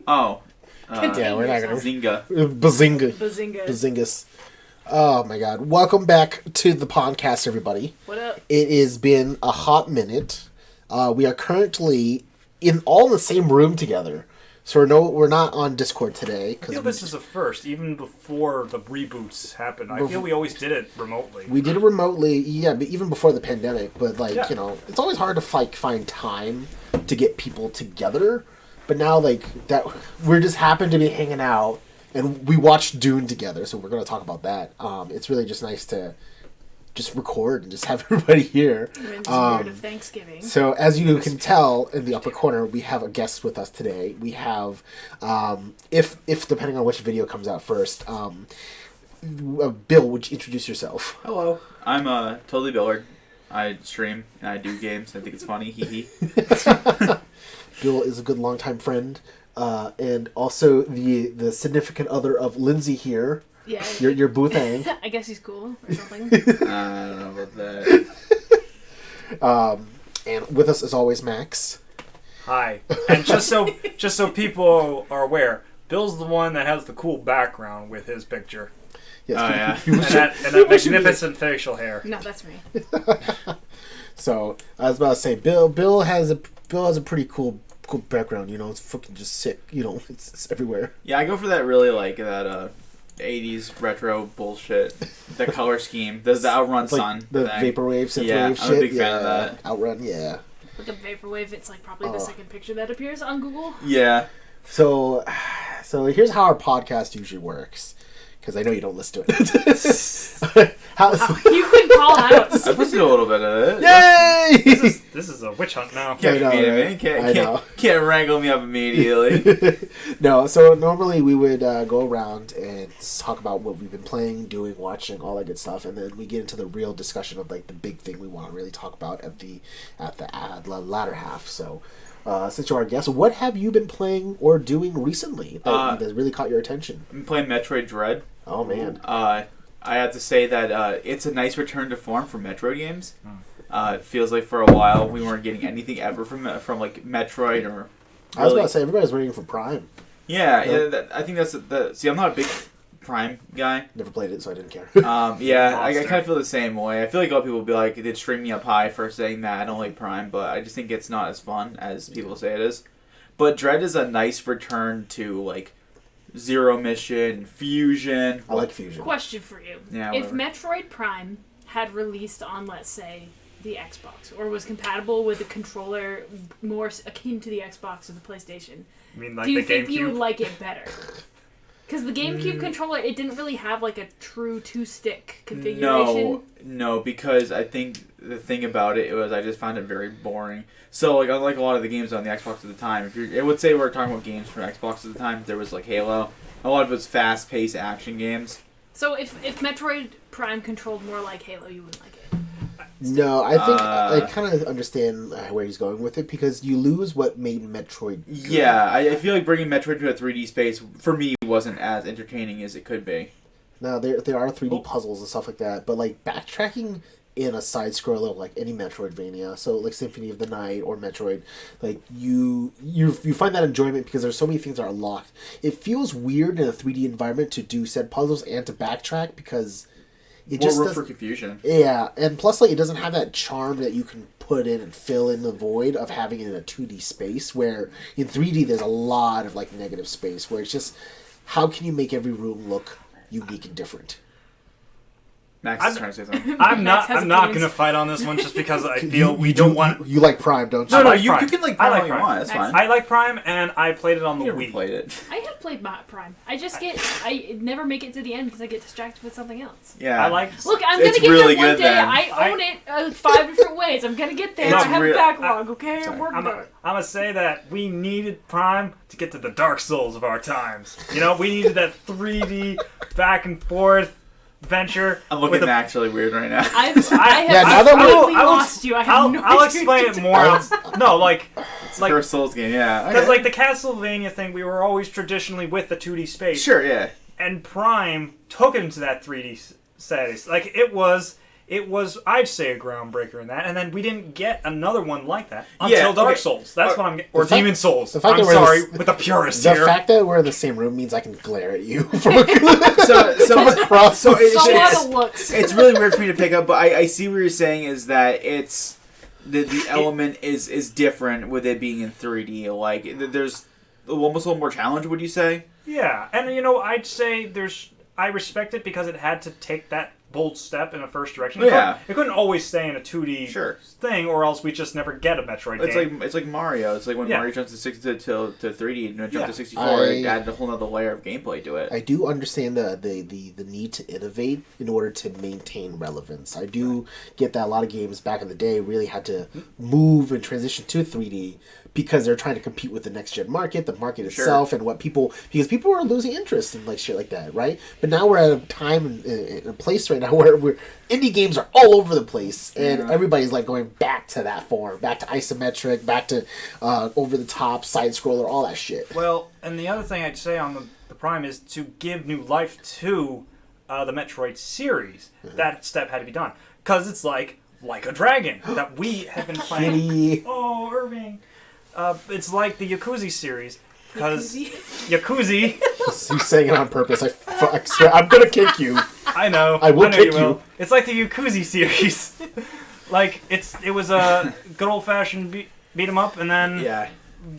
Oh. Yeah, we're not gonna... Bazinga. Bazingas. Oh my god. Welcome back to the Pondcast, everybody. What up? It has been a hot minute. We are currently all in the same room together. So we're not on Discord today. I feel this is a first, even before the reboots happened. I feel we always did it remotely. We did it remotely, yeah, but even before the pandemic. But, you know, it's always hard to find time to get people together. But now, that we just happen to be hanging out, and we watched Dune together, so we're going to talk about that. It's really just nice to just record and just have everybody here. We're in the spirit of Thanksgiving. So, as you can tell in the upper corner, we have a guest with us today. We have, if depending on which video comes out first, Bill, would you introduce yourself? Hello. I'm TotallyBillard. I stream and I do games. I think it's funny. Hee hee. Bill is a good longtime friend, and also the significant other of Lindsey here. Yeah. Your boothang. I guess he's cool or something. I don't know about that. And with us as always, Max. Hi. And just so people are aware, Bill's the one that has the cool background with his picture. Yes, yeah. And that magnificent facial hair. No, that's me. So I was about to say, Bill has a pretty cool background. You know, it's fucking just sick. You know, it's everywhere. Yeah, I go for that really that 80s retro bullshit. The color scheme. There's the Outrun Sun. The thing. vaporwave, synthwave yeah, shit. I'm a big fan of that. Outrun, yeah. Look up Vaporwave. It's probably the second picture that appears on Google. Yeah. So here's how our podcast usually works. Because I know you don't listen to it. You can call out. I've listened to a little bit of it. Yay! This is a witch hunt now. Can't beat it, man. Can't wrangle me up immediately. No, so normally we would go around and talk about what we've been playing, doing, watching, all that good stuff, and then we get into the real discussion of the big thing we want to really talk about at the latter half. So, since you're our guest, what have you been playing or doing recently that really caught your attention? I'm playing Metroid Dread. Oh man. I have to say that it's a nice return to form for Metroid games. It feels like for a while we weren't getting anything ever from Metroid or. Really... I was about to say everybody's waiting for Prime. Yeah, I think that's See, I'm not a big Prime guy. Never played it, so I didn't care. I kind of feel the same way. I feel like a lot of people will be like, they'd string me up high for saying that I don't like Prime, but I just think it's not as fun as people say it is. But Dread is a nice return to Zero Mission, Fusion. I like Fusion. Question for you. Yeah, if whatever. Metroid Prime had released on, let's say, the Xbox, or was compatible with a controller more akin to the Xbox or the PlayStation, You mean do you the think GameCube? you would like it better? Because the GameCube controller, it didn't really have a true two-stick configuration. No, because I think the thing about it was I just found it very boring. So, unlike a lot of the games on the Xbox at the time, I would say we're talking about games for Xbox at the time. There was Halo. A lot of it was fast-paced action games. So if Metroid Prime controlled more like Halo, you wouldn't like it. No, I think I kind of understand where he's going with it because you lose what made Metroid good. Yeah, I feel like bringing Metroid to a 3D space, for me, wasn't as entertaining as it could be. Now, there are 3D puzzles and stuff like that, but backtracking in a side-scroller like any Metroidvania, so Symphony of the Night or Metroid, you find that enjoyment because there's so many things that are locked. It feels weird in a 3D environment to do said puzzles and to backtrack because it More just room does, for confusion. Yeah, and plus it doesn't have that charm that you can put in and fill in the void of having it in a 2D space, where in 3D there's a lot of negative space where it's just how can you make every room look unique and different. Max is trying to say something. I'm not going to fight on this one just because I feel we don't want... You like Prime, don't you? No, like you Prime. can like I Prime like all you Prime. want. That's fine. I like Prime, and I played it on the You never Wii. played it. I have played Prime. I never make it to the end because I get distracted with something else. Yeah. I like... Look, I'm going to get really there one good day. then. I own it 5 different ways. I'm going to get there. It's I have real- a backlog, okay? sorry. I'm working on it. I'm going to say that we needed Prime to get to the Dark Souls of our times. You know, we needed that 3D back and forth adventure. I'm looking actually weird right now. I have now that completely lost you. I have no I'll idea explain what it to more. do. No, It's the first Souls game, yeah. Because Okay. the Castlevania thing, we were always traditionally with the 2D space. Sure, yeah. And Prime took it into that 3D status. it was, I'd say, a groundbreaker in that. And then we didn't get another one like that until Dark Souls. That's what I'm... Or Demon Souls. I'm sorry, with the purists here. The fact that we're in the same room means I can glare at you from across. So it's really weird for me to pick up, but I see what you're saying is that it's... The element is different with it being in 3D. Like, there's almost a little more challenge, would you say? Yeah, and I'd say I respect it because it had to take that bold step in a first direction. It couldn't always stay in a 2D thing, or else we just never get a Metroid game. It's like Mario. It's like when Mario jumps to 3D and jumps to 64, it added a whole other layer of gameplay to it. I do understand the need to innovate in order to maintain relevance. I do get that a lot of games back in the day really had to move and transition to 3D because they're trying to compete with the next gen market, the market itself, and because people are losing interest in like shit like that, right? But now we're at a time and a place right now where indie games are all over the place, and everybody's like going back to that form, back to isometric, back to over the top side scroller, all that shit. Well, and the other thing I'd say on the Prime is to give new life to the Metroid series. That step had to be done because it's like a Dragon that we have been playing. Oh, Irving. It's like the Yakuza series, because Yakuza. He's saying it on purpose. I swear, I'm gonna kick you. I know. I will kick you. It's like the Yakuza series. Like it was a good old fashioned beat 'em up, and then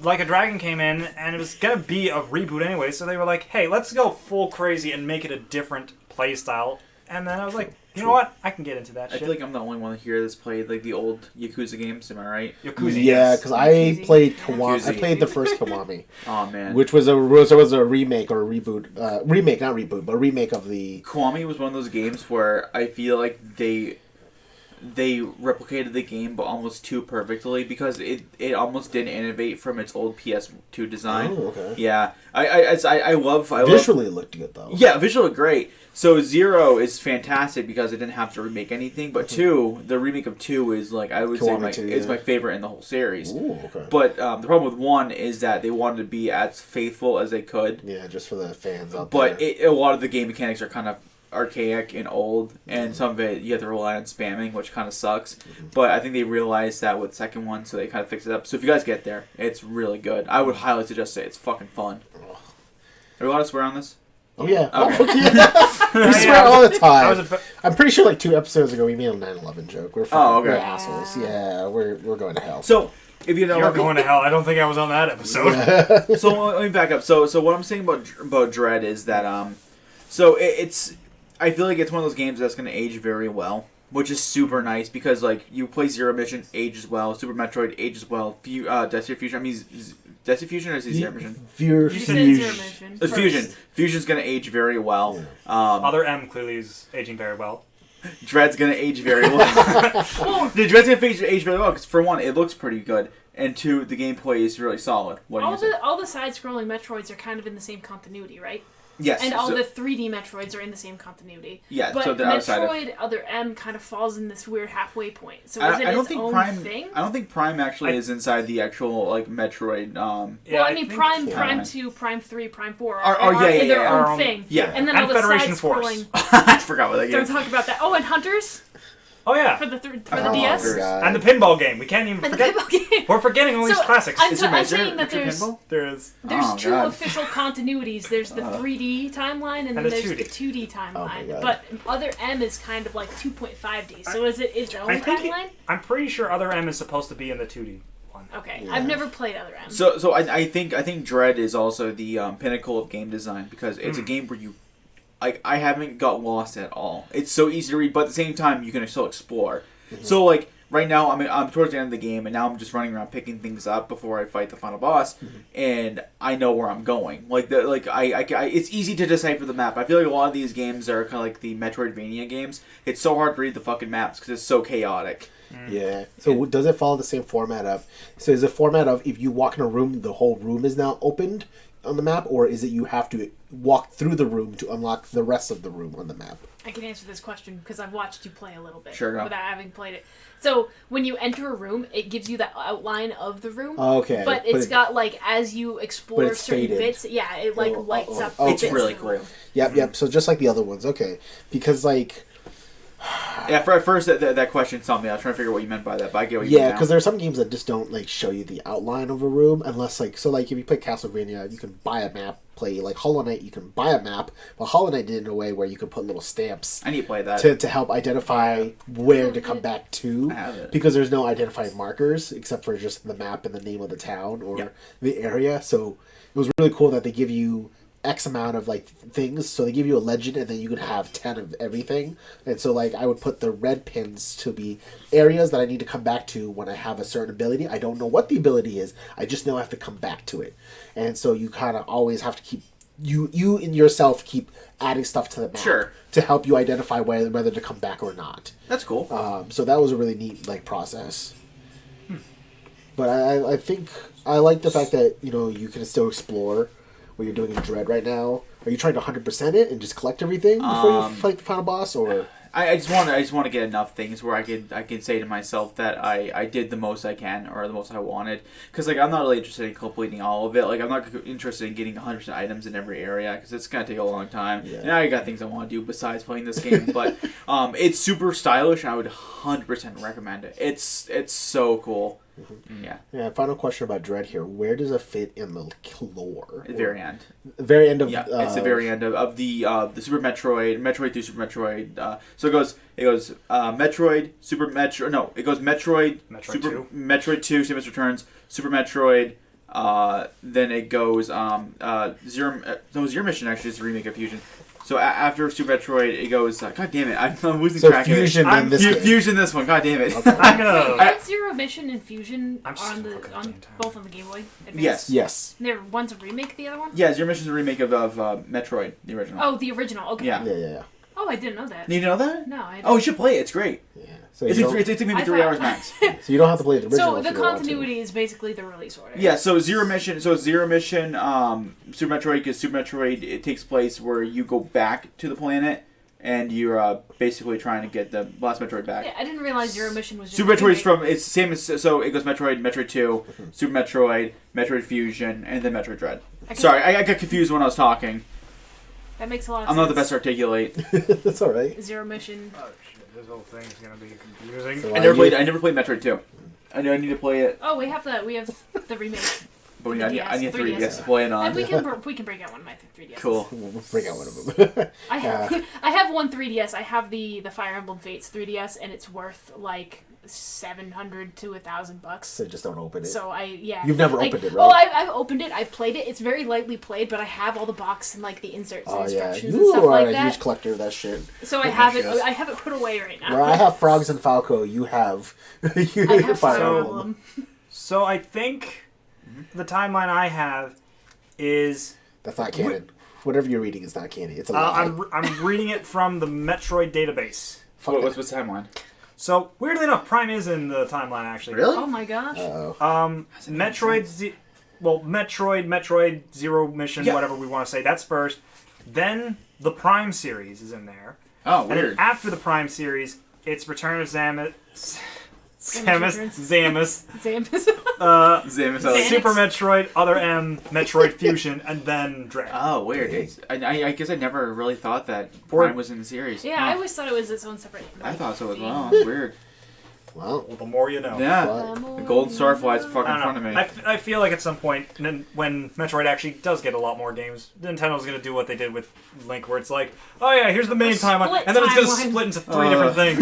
Like a Dragon came in, and it was gonna be a reboot anyway. So they were like, "Hey, let's go full crazy and make it a different play style." And then I was like, you know what? I can get into that shit. I feel like I'm the only one here that's played like the old Yakuza games. Am I right? Yakuza, yeah, because I played Kiwami. I played the first Kiwami. Oh man, which was a remake or a reboot, remake, not reboot, but a remake of the. Kiwami was one of those games where I feel like they replicated the game, but almost too perfectly because it almost didn't innovate from its old PS2 design. Oh, okay. Yeah, I love visually it looked good though. Yeah, visually great. So 0 is fantastic because it didn't have to remake anything, but 2, the remake of 2 is like I would Kiwami say 2, it's my favorite in the whole series. Ooh, okay. But the problem with 1 is that they wanted to be as faithful as they could. Yeah, just for the fans out there. But a lot of the game mechanics are kind of archaic and old, and some of it you have to rely on spamming, which kind of sucks. But I think they realized that with the second one, so they kind of fixed it up. So if you guys get there, it's really good. I would highly suggest it. It's fucking fun. Are we allowed to swear on this? Oh yeah. Okay. We swear all the time. I'm pretty sure like 2 episodes ago we made a 9/11 joke. We're we're assholes. Yeah, we're going to hell. So if you know, you're going to hell. I don't think I was on that episode. So let me back up. So what I'm saying about Dread is that so it's. I feel like it's one of those games that's going to age very well, which is super nice because like you play Zero Mission, ages well. Super Metroid, ages well. Destiny Fusion. I mean, Destiny Fusion or is it Zero Mission? Fusion. Fusion's going to age very well. Other M clearly is aging very well. Dread's going to age very well. Dread's going to age very well because for 1, it looks pretty good, and 2, the gameplay is really solid. All the side-scrolling Metroids are kind of in the same continuity, right? Yes. And all the 3D Metroids are in the same continuity. Yeah, but so they're Metroid Other M kind of falls in this weird halfway point. So is it its own thing? I don't think Prime actually is inside the actual like Metroid. Well, I mean Prime 2, Prime 3, Prime 4 are in their own thing. Yeah. And then all the Federation side-scrolling. I forgot what they Don't talk about that. Oh, and Hunters? Oh yeah, for the DS and the pinball game. We can't even forget. We're forgetting all these classics. I'm saying that there's there's 2 official continuities. There's the 3D timeline and then there's the 2D timeline. But Other M is kind of like 2.5D. So is it its own timeline? I'm pretty sure Other M is supposed to be in the 2D one. Okay, I've never played Other M. So I think Dread is also the pinnacle of game design because it's a game where you. Like, I haven't got lost at all. It's so easy to read, but at the same time, you can still explore. Mm-hmm. So, like, right now, I'm towards the end of the game, and now I'm just running around picking things up before I fight the final boss, and I know where I'm going. Like, it's easy to decipher the map. I feel like a lot of these games are kind of like the Metroidvania games. It's so hard to read the fucking maps because it's so chaotic. Yeah. So does it follow the same format of... So is it format of if you walk in a room, the whole room is now opened on the map, or is it you have to walk through the room to unlock the rest of the room on the map? I can answer this question because I've watched you play a little bit without having played it. So when you enter a room, it gives you the outline of the room. Okay. But it's got like as you explore certain bits, it like lights up. It's really cool. Yep. So just like the other ones, okay. Because like Yeah, at first that question stumped me. I was trying to figure out what you meant by that, but I get what you mean. Yeah, because there are some games that just don't like show you the outline of a room unless like if you play Castlevania, you can buy a map. Play like Hollow Knight, you can buy a map. But Hollow Knight did it in a way where you can put little stamps. I need to play that to help identify where to come back to. I have it. Because there's no identifying markers except for just the map and the name of the town or the area. So it was really cool that they give you X amount of like things. So they give you a legend and then you can have 10 of everything. And so like I would put the red pins to be areas that I need to come back to when I have a certain ability. I don't know what the ability is. I just know I have to come back to it. And so you kind of always have to keep you in yourself keep adding stuff to the map to help you identify whether to come back or not. That's cool. So that was a really neat like process. But I think I like the fact that you can still explore what you're doing in Dread right now. Are you trying to 100% it and just collect everything before you fight the final boss, or? I just want to get enough things where I can say to myself that I did the most I can or the most I wanted, because like I'm not really interested in completing all of it. Like I'm not interested in getting 100% items in every area because it's gonna take a long time. Yeah. And I got things I want to do besides playing this game, but it's super stylish. And I would 100% recommend it. It's so cool. Mm-hmm. Yeah. Final question about Dread here. Where does it fit in the lore? At the very end. Very end of. Yeah, it's the very end of the Super Metroid through Super Metroid. So it goes Metroid, Super Metroid. No, it goes Metroid, Super 2. Metroid 2, Samus Returns, Super Metroid. Then it goes Zero Mission actually is a remake of Fusion. So after Super Metroid, it goes. God damn it! I'm losing track of it. I'm Fusion this one. God damn it! Okay. I'm gonna. Zero Mission and Fusion on both on the Game Boy Advance. Yes. One's a remake. The other one. Yeah, Zero Mission is a remake of Metroid, the original. Oh, the original. Okay. Yeah. Oh, I didn't know that. You know that? No, I didn't. Oh, you should play it. It's great. Yeah. So it takes maybe 3 hours max. So you don't have to play the original. So the continuity is basically the release order. Yeah. So Zero Mission, Super Metroid, because Super Metroid it takes place where you go back to the planet and you're basically trying to get the last Metroid back. Yeah, I didn't realize Zero Mission was. Super Metroid is it's same as so it goes Metroid, Metroid 2, Super Metroid, Metroid Fusion, and then Metroid Dread. Sorry, I got confused when I was talking. That makes a lot of sense. I'm not the best to articulate. That's all right. Zero Mission. Oh shit! This whole thing is gonna be confusing. So I never played Metroid 2. I know I need to play it. Oh, we have the remake. But I need 3DS to play it on. And we can break out one of my 3DS. Cool. We'll break out one of them. I have one 3DS. I have the Fire Emblem Fates 3DS, and it's worth like $700 to $1,000. So just don't open it. So You've never opened it, right? Oh, I've opened it. I've played it. It's very lightly played, but I have all the box and like the inserts and instructions and stuff like that. You are a huge collector of that shit. So I have it. I have it put away right now. Where I have Frogs and Falco, you have. I have Fire Emblem. So I think the timeline I have is that's not canon. Whatever you're reading is not canon. It's a lie. I'm reading it from the Metroid database. What's the timeline? So weirdly enough, Prime is in the timeline actually. Really? Oh my gosh. Metroid, Metroid Zero Mission, whatever we want to say. That's first. Then the Prime series is in there. Oh, weird. And then after the Prime series, it's Return of Samus. Samus. Super Metroid, Other M, Metroid Fusion, and then Dread. Oh, weird. I guess I never really thought that Prime was in the series. Yeah, I always thought it was its own separate. I thought so as well. That's weird. Well, the more you know. Yeah, the golden star flies fucking in front of me. I feel like at some point, when Metroid actually does get a lot more games, Nintendo's going to do what they did with Link, where it's like, oh yeah, here's the main timeline, and then it's going to split into 3 different things.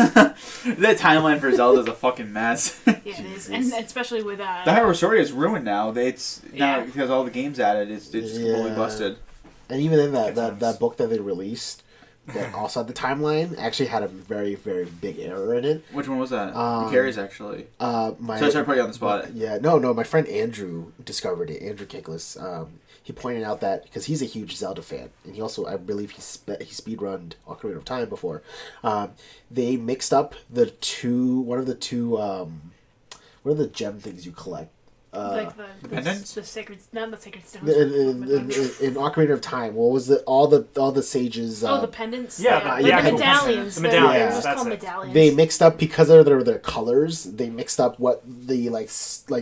That timeline for Zelda is a fucking mess. Yeah, it is, and especially with the Hyrule story is ruined now. Now because all the games added, it's just completely busted. And even in that book that they released. That also had the timeline actually had a very, very big error in it. Which one was that? Who cares, actually? So I started putting you on the spot. No, my friend Andrew discovered it. Andrew Kickless. He pointed out that because he's a huge Zelda fan, and he also, I believe, he speedrunned Ocarina of Time before. They mixed up one of the gem things you collect. like pendants? the sacred, not the sacred stones. in Ocarina of Time, what was it? All the sages. The pendants. Yeah, the actual medallions. the medallions. Yeah. They're just That's called it. medallions. They mixed up because of their colors. They mixed up what the like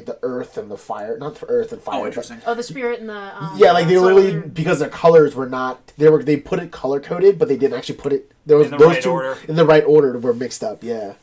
the earth and the fire, not the earth and fire. Oh, interesting. the spirit and the. Yeah, like they solar- literally because their colors were not they put it color coded, but they didn't actually put it. There was In the those right two order. in the right order were mixed up. Yeah.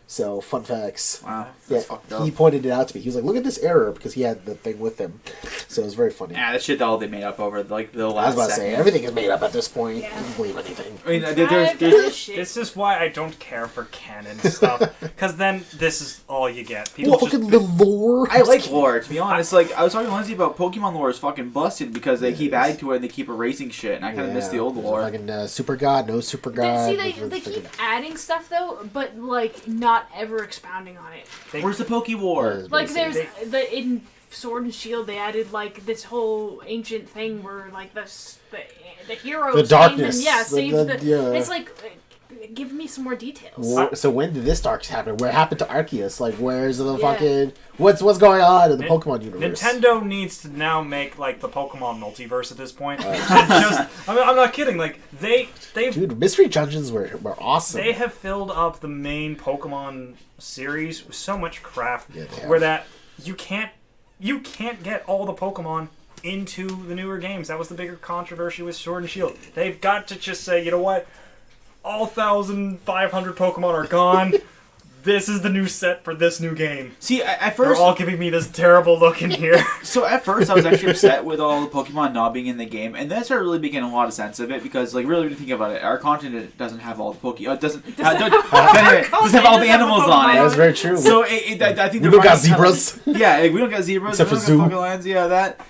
So fun facts. Wow, Yeah, that's fucked up. he pointed it out to me. He was like, "Look at this error," because he had the thing with him. So it was very funny. Yeah, that shit all they made up over like the I was last about to say second. everything is made up at this point. Yeah. I don't believe anything. I mean, Drive there's this shit. This is why I don't care for canon stuff, because then this is all you get. People Well, just fucking the lore. I like lore, to be honest. Like, I was talking to Lindsey about Pokemon lore is fucking busted because they keep adding to it and they keep erasing shit, and I kind of miss the old There's a lore. Fucking super god, no super god. See, There's they fucking- keep adding stuff though, but like not ever expounding on it. Where's the Poke War? Like there's They- in Sword and Shield they added like this whole ancient thing where like the hero The saves darkness. them, yeah, saves the. yeah. It's like give me some more details. So when did this dark happen? What happened to Arceus? Like, where's the Yeah. fucking what's going on in the Nin- Pokemon universe? Nintendo needs to now make like the Pokemon multiverse at this point. I'm not kidding. Like they've Dude, Mystery Dungeons were awesome. they have filled up the main Pokemon series with so much crap, Yeah, they have. where that you can't get all the Pokemon into the newer games. That was the bigger controversy with Sword and Shield. They've got to just say, you know what? All 1,500 Pokemon are gone. This is the new set for this new game. See, at They're first, all giving me this terrible look in here. so at first I was actually upset with all the Pokemon not being in the game, and then I started really making a lot of sense of it because, like, really when you think about it, our continent doesn't have all the Pokemon. It doesn't have all the animals on That's it. very true. So I think we they're don't got running kinda- zebras. Yeah, like, we don't got zebras. Except we for don't got zoo. fucking lions. Yeah, that.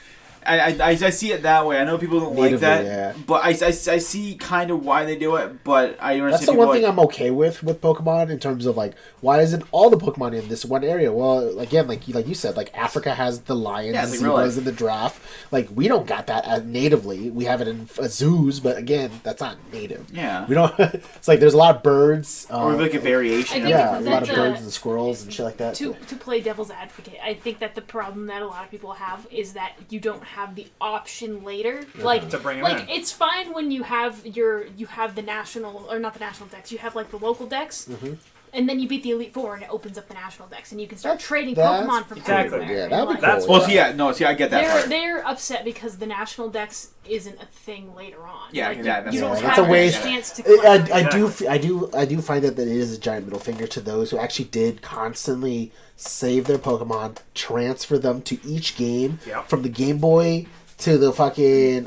I see it that way. I know people don't like Natively, that, yeah. but I see kind of why they do it. But I understand That's the people one thing like, I'm okay with Pokemon in terms of like why isn't all the Pokemon in this one area? Well, again, like you said, like Africa has the lions, Yeah, the it's like real zebras, life. and the giraffe. Like we don't got that natively. We have it in zoos, but again, that's not native. Yeah. We don't. It's like there's a lot of birds. or like a variation. I of think yeah, a that lot of the- birds and squirrels and shit like that. To play devil's advocate, I think that the problem that a lot of people have is that you don't have the option later. Like To bring 'em like in. it's fine when you have the national or not the national decks. You have like the local decks. Mm-hmm. And then you beat the Elite Four, and it opens up the national decks, and you can start trading that's- Pokemon from Exactly. everywhere. Yeah, and, that'd be like, cool. That's Well, see, I get that They're part. they're upset because the national decks isn't a thing later on. Yeah, like, yeah, that's you don't a- that's have a waste. a chance to. collect I them. do find that it is a giant middle finger to those who actually did constantly save their Pokemon, transfer them to each game Yep. from the Game Boy to the fucking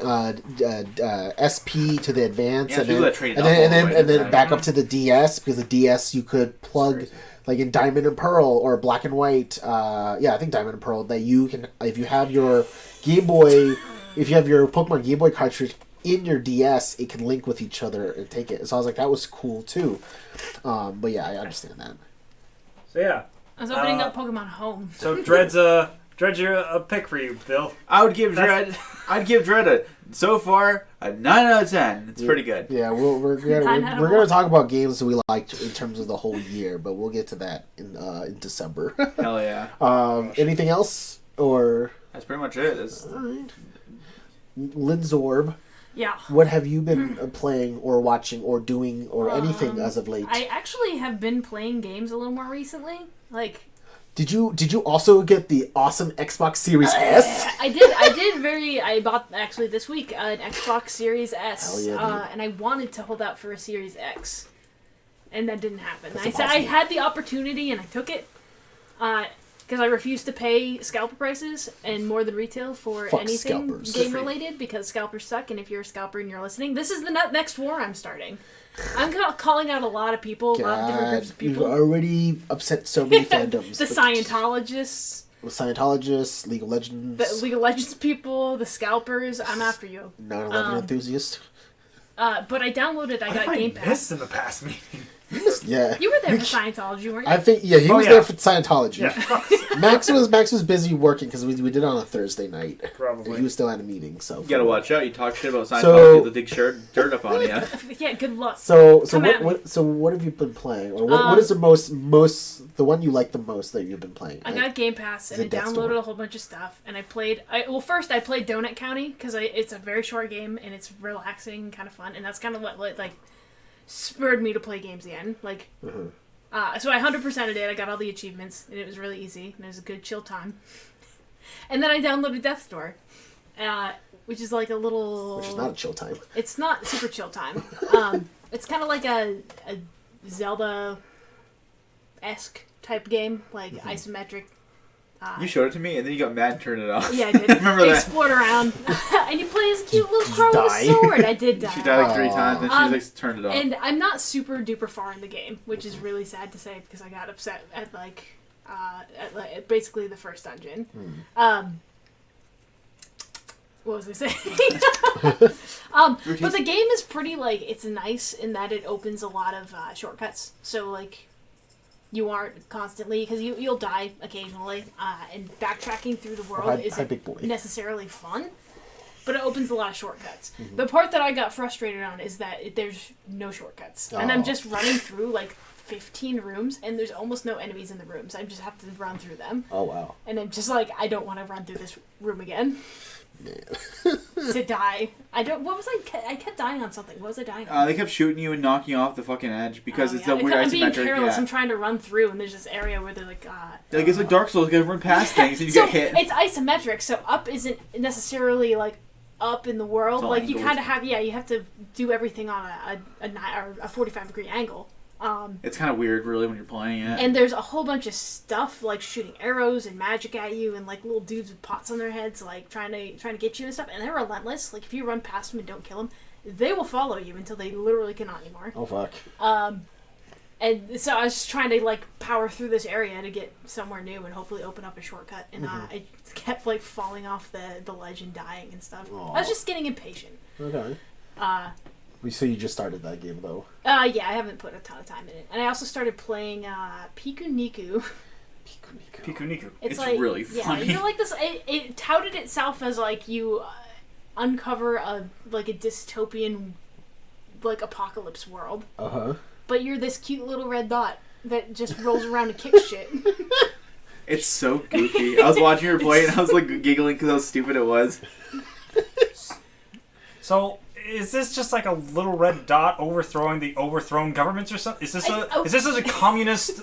SP to the Advance, Yeah, and people then that traded and up then, all and the then, way and to then that. back up to the DS because the DS you could plug like in Diamond and Pearl or Black and White. I think Diamond and Pearl that you can if you have your Game Boy, if you have your Pokemon Game Boy cartridge in your DS, it can link with each other and take it. So I was like, that was cool too. But yeah, I understand that. So yeah. I was opening up Pokemon Home. So Dread's a pick for you, Bill. I would give Dread. I'd give Dread so far a 9 out of 10. It's pretty good. Yeah, we're gonna talk about games that we liked in terms of the whole year, but we'll get to that in December. Hell yeah. Anything else or That's pretty much it. It's, Linzorb? Yeah. What have you been playing or watching or doing or anything as of late? I actually have been playing games a little more recently. Like Did you also get the awesome Xbox Series S? I bought actually this week an Xbox Series S, Hell yeah, dude. and I wanted to hold out for a Series X, and that didn't happen. That's I said I impossible. had the opportunity and I took it, because I refuse to pay scalper prices and more than retail for Fuck anything scalpers. game related because scalpers suck. And if you're a scalper and you're listening, this is the next war I'm starting. I'm calling out a lot of people, a lot of different groups of You've people. already upset so many fandoms. The but- Scientologists. Scientologists, League of Legends, The League of Legends people, the scalpers, I'm after you. 9/11 enthusiasts. But I downloaded, I got Game Missed Pass. in the past meeting. Yeah. You were there for Scientology, weren't you? I think, he was there for Scientology. Yeah. Max was busy working because we did it on a Thursday night. Probably. He was still at a meeting, so. You gotta watch out. You talk shit about Scientology, So- they'll dig dirt up on you. Yeah, good luck. So Come at me. what have you been playing? Or what is the most the one you like the most that you've been playing? I got Game Pass and I Death downloaded Store. a whole bunch of stuff, and I played. First I played Donut County because it's a very short game and it's relaxing and kind of fun, and that's kind of what like spurred me to play games again. Like, so I 100%ed it. I got all the achievements, and it was really easy, and it was a good chill time. And then I downloaded Death Store, which is like a little. Which is not a chill time. It's not super chill time. It's kind of like a Zelda-esque type game, like isometric. You showed it to me, and then you got mad and turned it off. Yeah, I did. Remember I that? explored around, and you play as a cute little crow with die? a sword. I did die. She died like 3 times, and she like turned it off. And I'm not super duper far in the game, which is really sad to say because I got upset at basically the first dungeon. What was I saying? But the game is pretty it's nice in that it opens a lot of shortcuts. So like, you aren't constantly because you'll die occasionally, and backtracking through the world isn't necessarily fun. But it opens a lot of shortcuts. The part that I got frustrated on is that there's no shortcuts, and I'm just running through like 15 rooms, and there's almost no enemies in the rooms. I just have to run through them. Oh wow! And I'm just like, I don't want to run through this room again. Man. To die. I kept dying on something. What was I dying on? They kept shooting you and knocking you off the fucking edge because it's a weird I'm being isometric. careless. I'm trying to run through, and there's this area where they're like, Like it's like Dark Souls, you gotta run past things and you so get hit. it's isometric, so up isn't necessarily like up in the world. It's all Like you angles. kind of have, you have to do everything on a 45-degree angle. It's kind of weird, really, when you're playing it. And there's a whole bunch of stuff like shooting arrows and magic at you, and like little dudes with pots on their heads, like trying to get you and stuff. And they're relentless. Like if you run past them and don't kill them, they will follow you until they literally cannot anymore. Oh fuck! And so I was just trying to like power through this area to get somewhere new and hopefully open up a shortcut. And I kept like falling off the ledge and dying and stuff. Aww. I was just getting impatient. Okay. So you just started that game though? Yeah, I haven't put a ton of time in it. And I also started playing Piku Niku. Piku Niku. It's like, really funny. Yeah, you're like this. It touted itself as like you uncover a dystopian like apocalypse world. But you're this cute little red dot that just rolls around and kicks shit. It's so goofy. I was watching her play and I was like giggling because how stupid it was. So, is this just like a little red dot overthrowing the overthrown governments or something? Is this a communist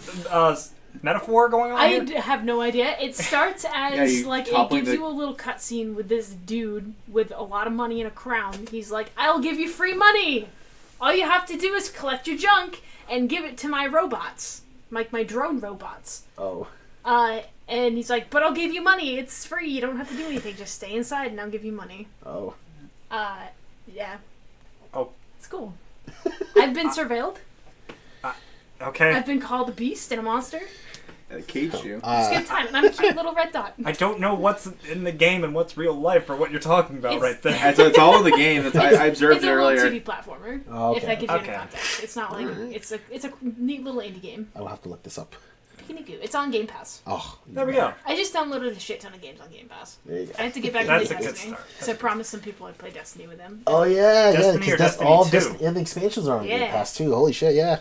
metaphor going on here? I have no idea. It starts as it gives you a little cutscene with this dude with a lot of money and a crown. He's like, I'll give you free money. All you have to do is collect your junk and give it to my robots, like my drone robots. Oh. And he's like, but I'll give you money. It's free. You don't have to do anything. Just stay inside and I'll give you money. Oh. Yeah. Oh. It's cool. I've been surveilled. Okay. I've been called a beast and a monster. It caged you. It's a good time. And I'm a cute little red dot. I don't know what's in the game and what's real life or what you're talking about right there. It's all in the game. I observed it's it earlier. It's a little 2D platformer. Oh, okay. If that gives you any Okay. context. It's not like it's a neat little indie game. I will have to look this up. Piku-Niku. It's on Game Pass. Oh. There we go. I just downloaded a shit ton of games on Game Pass. There you go. I have to get back That's into a good Destiny. start. So I promised some people I'd play Destiny with them. Oh yeah, Destiny because or that's Destiny all 2? Destiny and the expansions are on Game Pass too. Holy shit, yeah.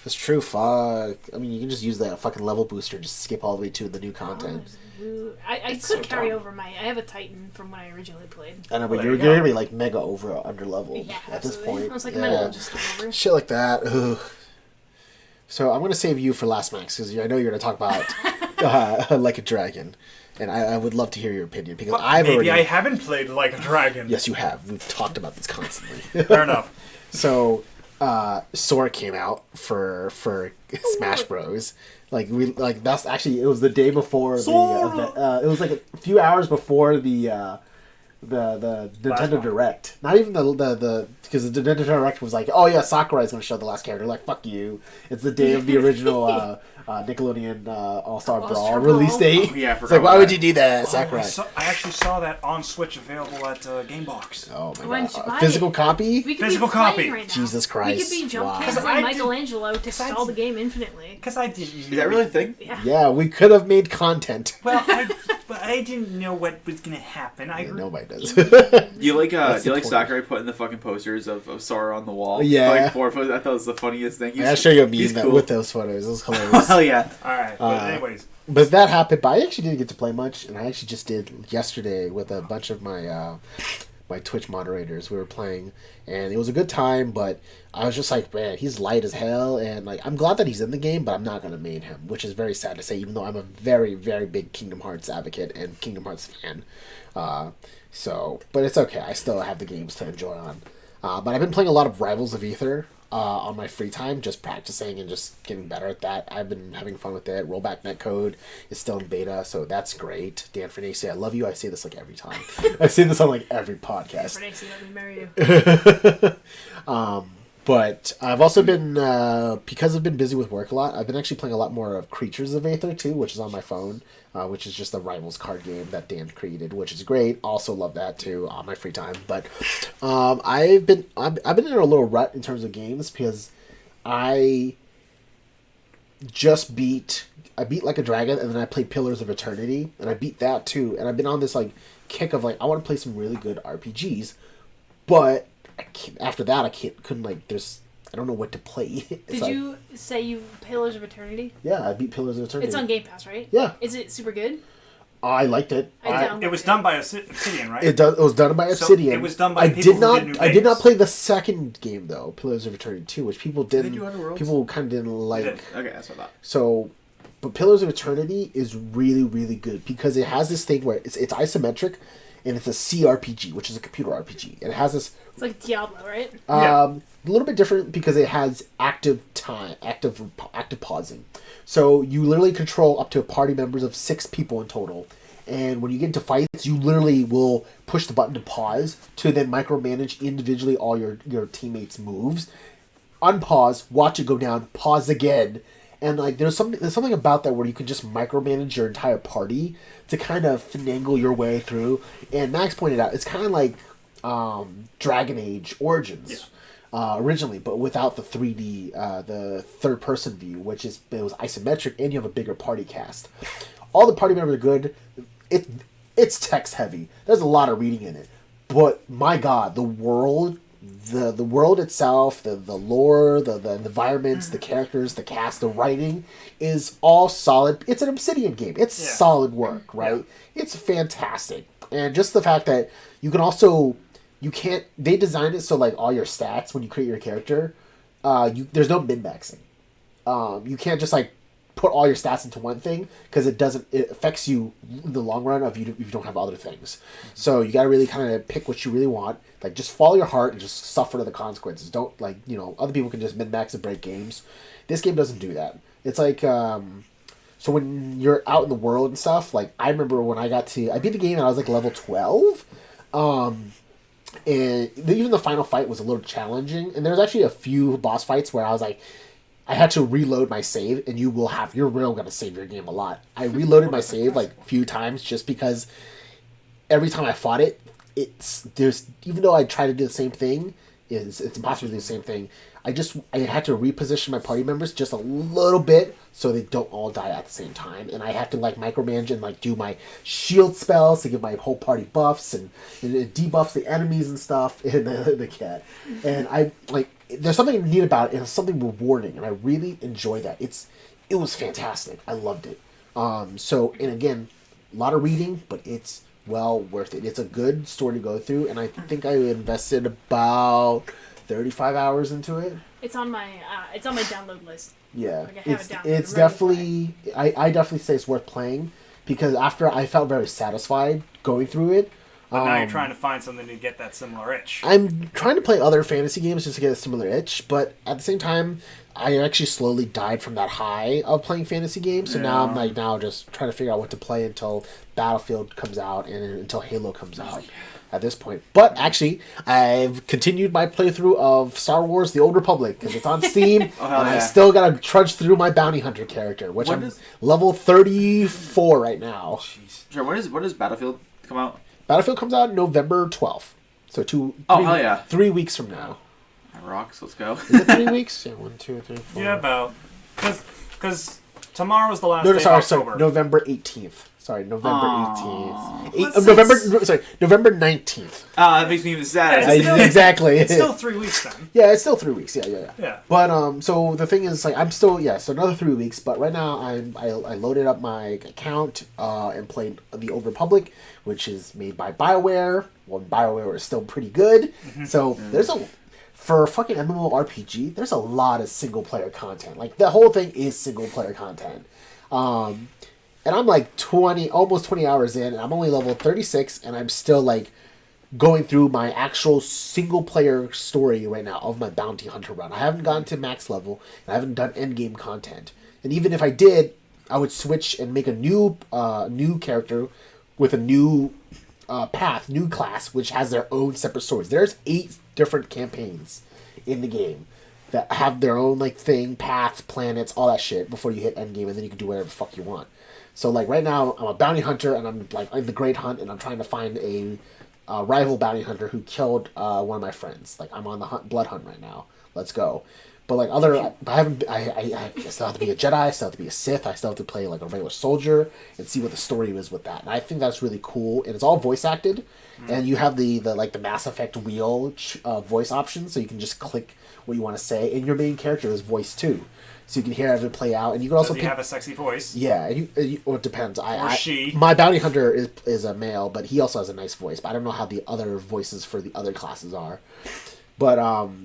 That's true. Fuck. I mean, you can just use that fucking level booster, just skip all the way to the new content. I It's could so carry dumb. over I have a Titan from when I originally played. I know, but Well, you're there you gonna be like mega under leveled Yeah, at this absolutely. point. I was like, yeah. might as well just start over. Shit like that. Ugh. So I'm gonna save you for last, Max, because I know you're gonna talk about Like a Dragon, and I would love to hear your opinion because I've Maybe already. I haven't played Like a Dragon. Yes, you have. We've talked about this constantly. Fair enough. So, Sora came out for Smash Bros. That's actually, it was the day before it was like a few hours before the the Nintendo Direct. Not even the because the Nintendo Direct was like, oh yeah, Sakurai's going to show the last character. Like, fuck you. It's the day of the original Nickelodeon All-Star Brawl release date. Oh, yeah, it's like, why would you do that, Sakurai? I actually saw that on Switch available at Gamebox. Oh my Why didn't you god. buy Physical it? copy? We could Physical be playing copy. right now. Jesus Christ. We could be jump Wow. canceling I did- Michelangelo to stall the game infinitely. Because I didn't. Is that really a thing? Yeah. Yeah, we could have made content. Well, I didn't know what was gonna happen. Yeah, nobody does. You like That's do you the like point. Sakurai putting the fucking posters of Sora on the wall? Yeah. Like 4 posters. I thought it was the funniest thing. I'll show you a he's meme cool. with those photos. It was hilarious. Hell yeah. Alright, but anyways. But that happened. But I actually didn't get to play much, and I actually just did yesterday with a bunch of my my Twitch moderators. We were playing, and it was a good time. But I was just like, man, he's light as hell, and like I'm glad that he's in the game, but I'm not gonna main him, which is very sad to say. Even though I'm a very very big Kingdom Hearts advocate and Kingdom Hearts fan, but it's okay. I still have the games to enjoy on. But I've been playing a lot of Rivals of Aether on my free time, just practicing and just getting better at that. I've been having fun with it. Rollback Netcode is still in beta, so that's great. Dan Fernacey, I love you. I say this like every time. I say this on like every podcast. Fernacey, let me marry you. But I've also been, because I've been busy with work a lot, I've been actually playing a lot more of Creatures of Aether too, which is on my phone, which is just a Rivals card game that Dan created, which is great. Also love that too on my free time. But I've been in a little rut in terms of games because I beat Like a Dragon, and then I played Pillars of Eternity, and I beat that too. And I've been on this like kick of like I want to play some really good RPGs, but after that, I don't know what to play. Did you say you Pillars of Eternity? Yeah, I beat Pillars of Eternity. It's on Game Pass, right? Yeah. Is it super good? I liked it. Downloaded It was done by Obsidian, right? It was done by So Obsidian. it was done by people who did New I did not Vegas. play the second game though, Pillars of Eternity 2, which people didn't. they do Outer Worlds? People kind of didn't like. Okay, that's what I thought. So, but Pillars of Eternity is really, really good because it has this thing where it's isometric, and it's a CRPG, which is a computer RPG, and it has this. It's like Diablo, right? A little bit different because it has active pausing. So you literally control up to party members of 6 people in total. And when you get into fights, you literally will push the button to pause to then micromanage individually all your teammates' moves. Unpause, watch it go down, pause again. And like there's something about that where you can just micromanage your entire party to kind of finagle your way through. And Max pointed out it's kind of like Dragon Age Origins originally, but without the 3D, the third-person view, it was isometric, and you have a bigger party cast. All the party members are good. It's text heavy. There's a lot of reading in it, but my God, the world itself, the lore, the environments, the characters, the cast, the writing is all solid. It's an Obsidian game. It's solid work, right? Yeah. It's fantastic, and just the fact that you can also. They designed it so like all your stats when you create your character, there's no min-maxing. You can't just like put all your stats into one thing because it affects you in the long run if you don't have other things. So you got to really kind of pick what you really want. Like just follow your heart and just suffer the consequences. Don't other people can just min-max and break games. This game doesn't do that. It's like so when you're out in the world and stuff. Like I remember when I beat the game and I was like level 12. And even the final fight was a little challenging. And there's actually a few boss fights where I was like, I had to reload my save, and you're really going to save your game a lot. I reloaded my save like a few times just because every time I fought it, even though I try to do the same thing, it's impossible to do the same thing. I had to reposition my party members just a little bit so they don't all die at the same time, and I have to like micromanage and like do my shield spells to give my whole party buffs and it debuffs the enemies and stuff in the cat. And I like there's something neat about it and it's something rewarding, and I really enjoy that. It was fantastic. I loved it. So and again, a lot of reading, but it's well worth it. It's a good story to go through, and I think I invested about 35 hours into it. It's on my download list. Yeah, like I have it downloaded, it's ready definitely. I definitely say it's worth playing because after I felt very satisfied going through it. But now you're trying to find something to get that similar itch. I'm trying to play other fantasy games just to get a similar itch, but at the same time, I actually slowly died from that high of playing fantasy games. So now I'm like just trying to figure out what to play until Battlefield comes out and until Halo comes out. at this point. But actually, I've continued my playthrough of Star Wars: The Old Republic because it's on Steam, and I still gotta trudge through my bounty hunter character, which I'm level 34 right now. Jeez. Sure. When does Battlefield come out? Battlefield comes out November 12th, so 3 weeks from now. That rocks. Let's go. Is it 3 weeks? Yeah, 1, 2, 3, 4. Yeah, about because tomorrow's the last day of October. Sorry, November 18th. Sorry, November 18th. November 19th. That makes me even sad. Exactly. It's still 3 weeks then. Yeah, it's still 3 weeks. Yeah. But so the thing is, like, I'm still so another 3 weeks. But right now, I loaded up my account and played The Old Republic, which is made by BioWare. Well, BioWare is still pretty good. Mm-hmm. So there's for fucking MMORPG, there's a lot of single player content. Like the whole thing is single player content. And I'm like almost 20 hours in, and I'm only level 36, and I'm still like going through my actual single player story right now of my bounty hunter run. I haven't gotten to max level, and I haven't done end game content. And even if I did, I would switch and make a new character with a new path, new class, which has their own separate stories. There's 8 different campaigns in the game that have their own like thing, paths, planets, all that shit before you hit end game, and then you can do whatever the fuck you want. So, like, right now, I'm a bounty hunter, and I'm, like, in the Great Hunt, and I'm trying to find a rival bounty hunter who killed one of my friends. Like, I'm on the blood hunt right now. Let's go. But, like, I still have to be a Jedi, I still have to be a Sith, I still have to play, like, a regular soldier, and see what the story is with that. And I think that's really cool, and it's all voice acted, and you have the Mass Effect wheel voice option, so you can just click what you want to say, and your main character is voiced, too. So you can hear it play out, and you can also have a sexy voice. Yeah, or it depends. She. My bounty hunter is a male, but he also has a nice voice. But I don't know how the other voices for the other classes are. But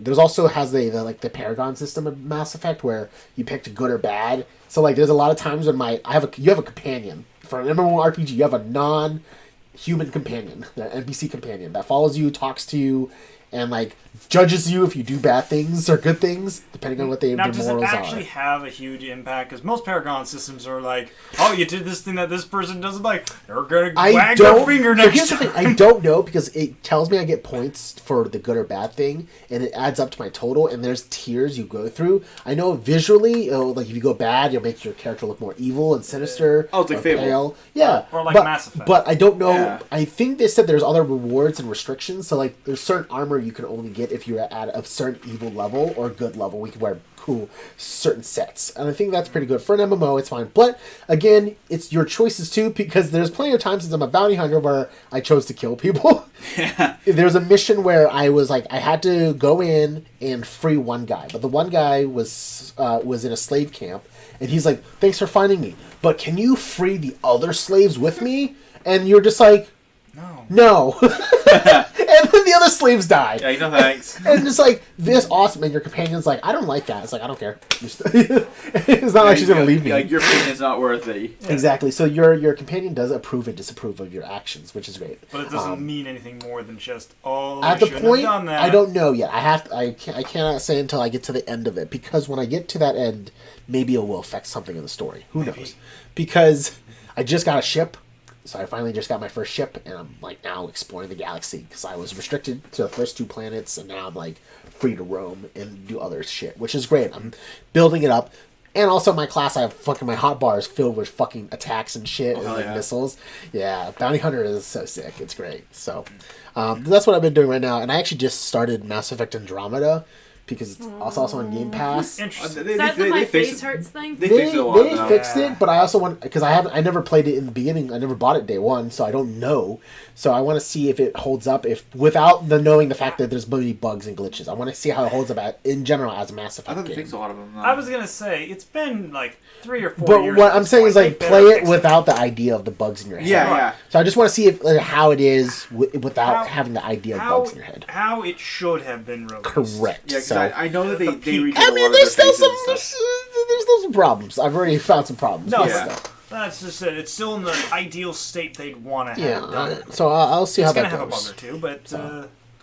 there's also the Paragon system of Mass Effect where you picked good or bad. So like there's a lot of times when you have a companion for an MMORPG. You have a non-human companion, an NPC companion that follows you, talks to you, and like judges you if you do bad things or good things, depending on what their morals are. Now, does it actually have a huge impact? Because most Paragon systems are like, oh, you did this thing that this person doesn't like. They're gonna wag their finger next time. I don't know because it tells me I get points for the good or bad thing, and it adds up to my total. And there's tiers you go through. I know visually, like if you go bad, you'll make your character look more evil and sinister. Oh, it's like Fable. Pale. Yeah, or like Mass Effect. But I don't know. Yeah. I think they said there's other rewards and restrictions. So like there's certain armor you can only get if you're at a certain evil level or good level. We can wear cool certain sets, and I think that's pretty good for an MMO. It's fine, but again, it's your choices too, because there's plenty of times since I'm a bounty hunter where I chose to kill people. Yeah. There's a mission where I was like, I had to go in and free one guy, but the one guy was in a slave camp, and he's like, "Thanks for finding me, but can you free the other slaves with me?" And you're just like, No. And then the other slaves die. Yeah, no thanks. And it's like, this awesome. And your companion's like, I don't like that. It's like, I don't care. It's not like she's going to leave me. Like, your opinion's not worth it. Yeah. Exactly. So your companion does approve and disapprove of your actions, which is great. But it doesn't mean anything more than just, oh, at the point, have done that. I don't know yet. I cannot say until I get to the end of it. Because when I get to that end, maybe it will affect something in the story. Who knows? Because I just got a ship. So I finally just got my first ship, and I'm like now exploring the galaxy because I was restricted to the first 2 planets, and now I'm like free to roam and do other shit, which is great. I'm building it up, and also my class, I have fucking my hotbars filled with fucking attacks and shit and like missiles. Yeah, Bounty Hunter is so sick. It's great. So that's what I've been doing right now, and I actually just started Mass Effect Andromeda. Because it's also on Game Pass. Interesting. Is that the my face hurts thing? They fixed it, but I also want, because I never played it in the beginning. I never bought it day one, so I don't know. So I want to see if it holds up, without knowing the fact that there's many bugs and glitches. I want to see how it holds up in general as a Mass Effect game. I thought they fixed a lot of them. I was gonna say it's been like 3 or 4 years. But what I'm saying is like play it without the idea of the bugs in your head. Yeah. So I just want to see how it is without having the idea of bugs in your head. How it should have been released. Correct. Yeah, because I know that they redid I mean, there's still some problems. I've already found some problems. No, that's just it. It's still in the ideal state they'd want to have done. So I'll see how that goes. It's gonna have a bug or two, but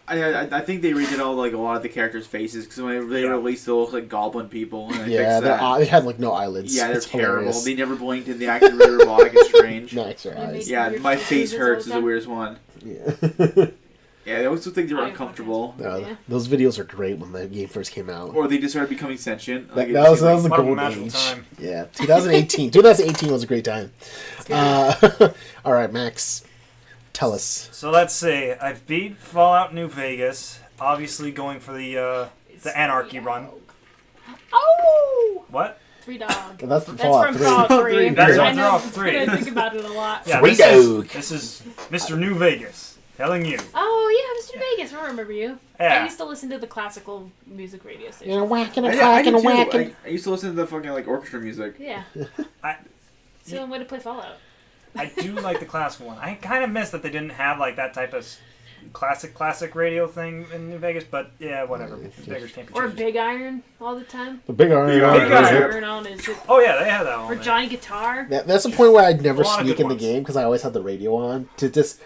I think they redid a lot of the characters' faces because when they released, they looked like goblin people. And they had like no eyelids. Yeah, they're terrible. Hilarious. They never blinked, and they acted really robotic and strange. Nice eyes. Yeah, my face hurts is the weirdest one. Yeah. Yeah, they always think they were uncomfortable. Yeah. Those videos are great when the game first came out. Or they just started becoming sentient. That was the What a golden magical age. time. Yeah, 2018. 2018 was a great time. All right, Max, tell us. So let's see. I've beat Fallout New Vegas. Obviously going for the Anarchy run. Oh! What? Three Dog. That's from That's Fallout from 3. Fallout 3. That's I from know, Fallout 3. I think about it a lot. Yeah, Three Dog. this is Mr. New Vegas telling you. Oh, yeah, Mr. Vegas. I remember you. Yeah. I used to listen to the classical music radio station. And a whack and a I crack and a did whack too. and... I used to listen to the fucking like orchestra music. Yeah. I- It's the only way to play Fallout. I do like the classical one. I kind of miss that they didn't have like that type of classic radio thing in New Vegas, but yeah, whatever. Beggars can't be Or choosers. Big Iron all the time. The big iron. Big Iron. Big Iron. Iron on is it. Oh yeah, they had that one. Or man. Johnny Guitar. That's the point where I'd never A lot of sneak good in the ones. game because I always had the radio on to just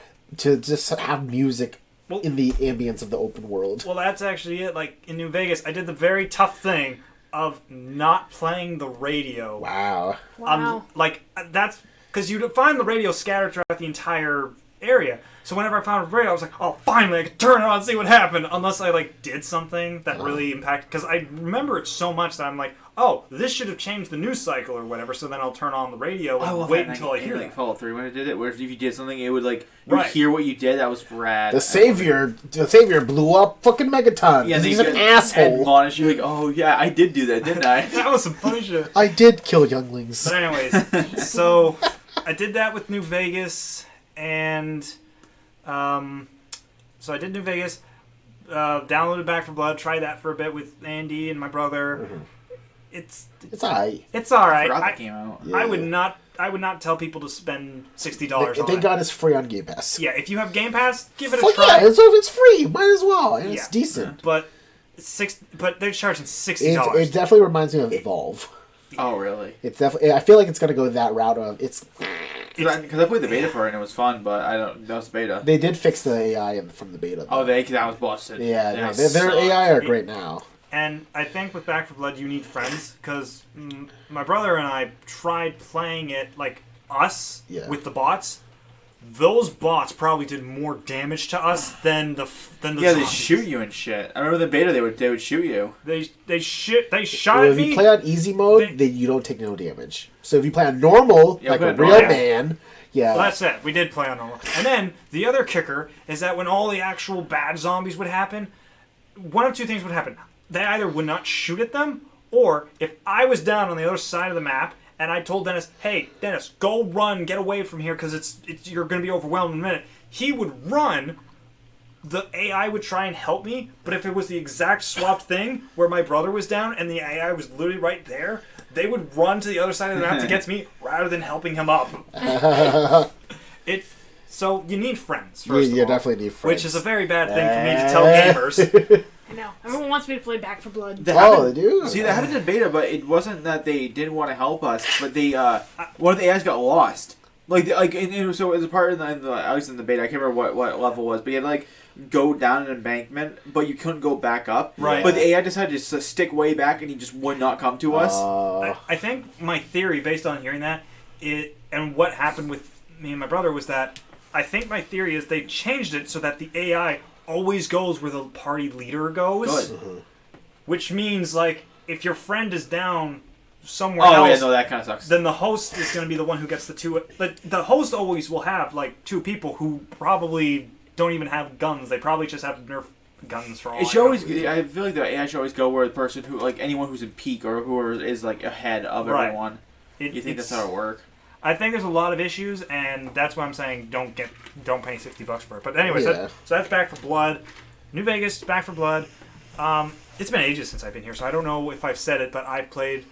have music Well- in the ambience of the open world. Well, that's actually it. Like in New Vegas, I did the very tough thing of not playing the radio. Wow. Wow. Like that's because you'd find the radio scattered throughout the entire area. So whenever I found a radio, I was like, "Oh, finally, I can turn it on and see what happened." Unless I like did something that really impacted, because I remember it so much that I'm like, "Oh, this should have changed the news cycle or whatever." So then I'll turn on the radio and wait until I hear like that. Fallout 3 when it did it, where if you did something, it would like you Right. would hear what you did. That was rad. The savior blew up fucking Megaton. Yeah, He's they an asshole. admonish you like, oh yeah, I did do that, didn't I? That was some funny shit. I did kill younglings. But anyways, so I did that with New Vegas, and so I did New Vegas, downloaded Back 4 Blood, tried that for a bit with Andy and my brother. Mm-hmm. It's alright. it's all I right. forgot that came out. Yeah. I would not tell people to spend $60 They on it. got us free on Game Pass. Yeah, if you have Game Pass, give it a Fuck try. yeah, it's free. Might as well. And it's Yeah. decent. But they're charging $60. It definitely reminds me of Evolve. Oh really? It's definitely. I feel like it's gonna go that route of it's. Because I played the beta for it and it was fun, but I don't. That was beta. They did fix the AI from the beta. Oh, cause that was busted. Yeah, That no, their sucked. AI are great now. And I think with Back 4 Blood, you need friends, because my brother and I tried playing it like us with the bots. Those bots probably did more damage to us than the Yeah, they zombies. shoot you and shit. I remember the beta they would shoot you. They shot Well, at if me. you play on easy mode, then you don't take no damage. So if you play on normal, Yeah, like play a on real normal. man, yeah. Well, that's it. We did play on normal. And then the other kicker is that when all the actual bad zombies would happen, one of two things would happen. They either would not shoot at them, or if I was down on the other side of the map and I told Dennis, "Hey, Dennis, go run, get away from here, because you're going to be overwhelmed in a minute," he would run. The AI would try and help me, but if it was the exact swapped thing where my brother was down and the AI was literally right there, they would run to the other side of the map to get to me rather than helping him up. So you need friends, first You of all, definitely need friends. which is a very bad thing for me to tell gamers. I know. Everyone wants me to play Back 4 Blood. They do? See, they had it in beta, but it wasn't that they didn't want to help us, but they one of the AIs got lost. So as a part of I was in the beta. I can't remember what level it was, but you had to like go down an embankment, but you couldn't go back up. Right. But the AI decided to just stick way back, and he just would not come to us. I think my theory, based on hearing that, and what happened with me and my brother, was that I think my theory is they changed it so that the AI always goes where the party leader goes. Good. Which means, like, if your friend is down somewhere Oh yeah, else, no, that kind of sucks. then the host is going to be the one who gets the two. The host always will have, like, two people who probably don't even have guns. They probably just have Nerf guns for all It I should know. always. I feel like the AI should always go where the person who, like, anyone who's in peak or who is like ahead of Right. everyone. You think that's how it works? I think there's a lot of issues, and that's why I'm saying don't pay $60 for it. But anyways, Yeah. so that's Back 4 Blood. New Vegas, Back 4 Blood. It's been ages since I've been here, so I don't know if I've said it, but I've played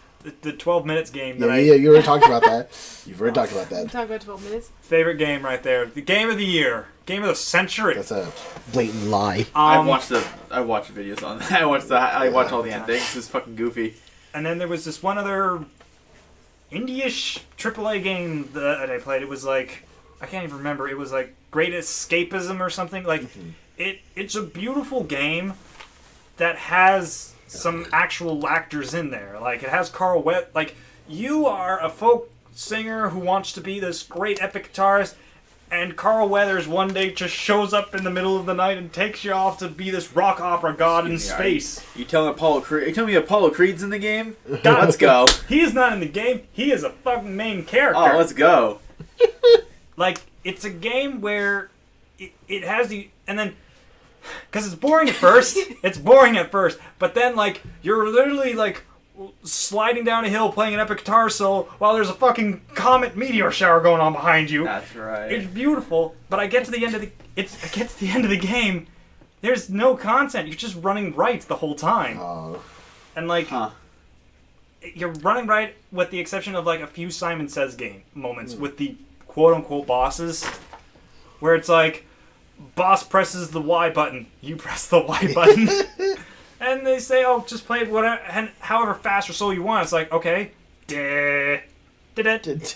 the 12 minutes game that you already talked about that. You've already talked about that. Talk about 12 minutes. favorite game right there. The game of the year. Game of the century. That's a blatant lie. I watched videos on that. I watched all the endings. It's fucking goofy. And then there was this one other indie-ish AAA game that I played. It was like, I can't even remember. It was like Great Escapism or something. Like, it's a beautiful game that has some actual actors in there. Like, it has Carl Like, you are a folk singer who wants to be this great epic guitarist, and Carl Weathers one day just shows up in the middle of the night and takes you off to be this rock opera god in space. You telling me Apollo Creed's in the game? Let's go. He is not in the game. He is a fucking main character. Oh, let's go. Like, it's a game where it has the... And then... Because it's boring at first. But then, like, you're literally, like, sliding down a hill playing an epic guitar solo while there's a fucking comet meteor shower going on behind you. That's right. It's beautiful, but I get to the end of the game, there's no content. You're just running right the whole time. And like you're running right with the exception of like a few Simon Says game moments with the quote unquote bosses where it's like boss presses the Y button, you press the Y button. And they say, "Oh, just play whatever, and however fast or slow you want." It's like, okay, it's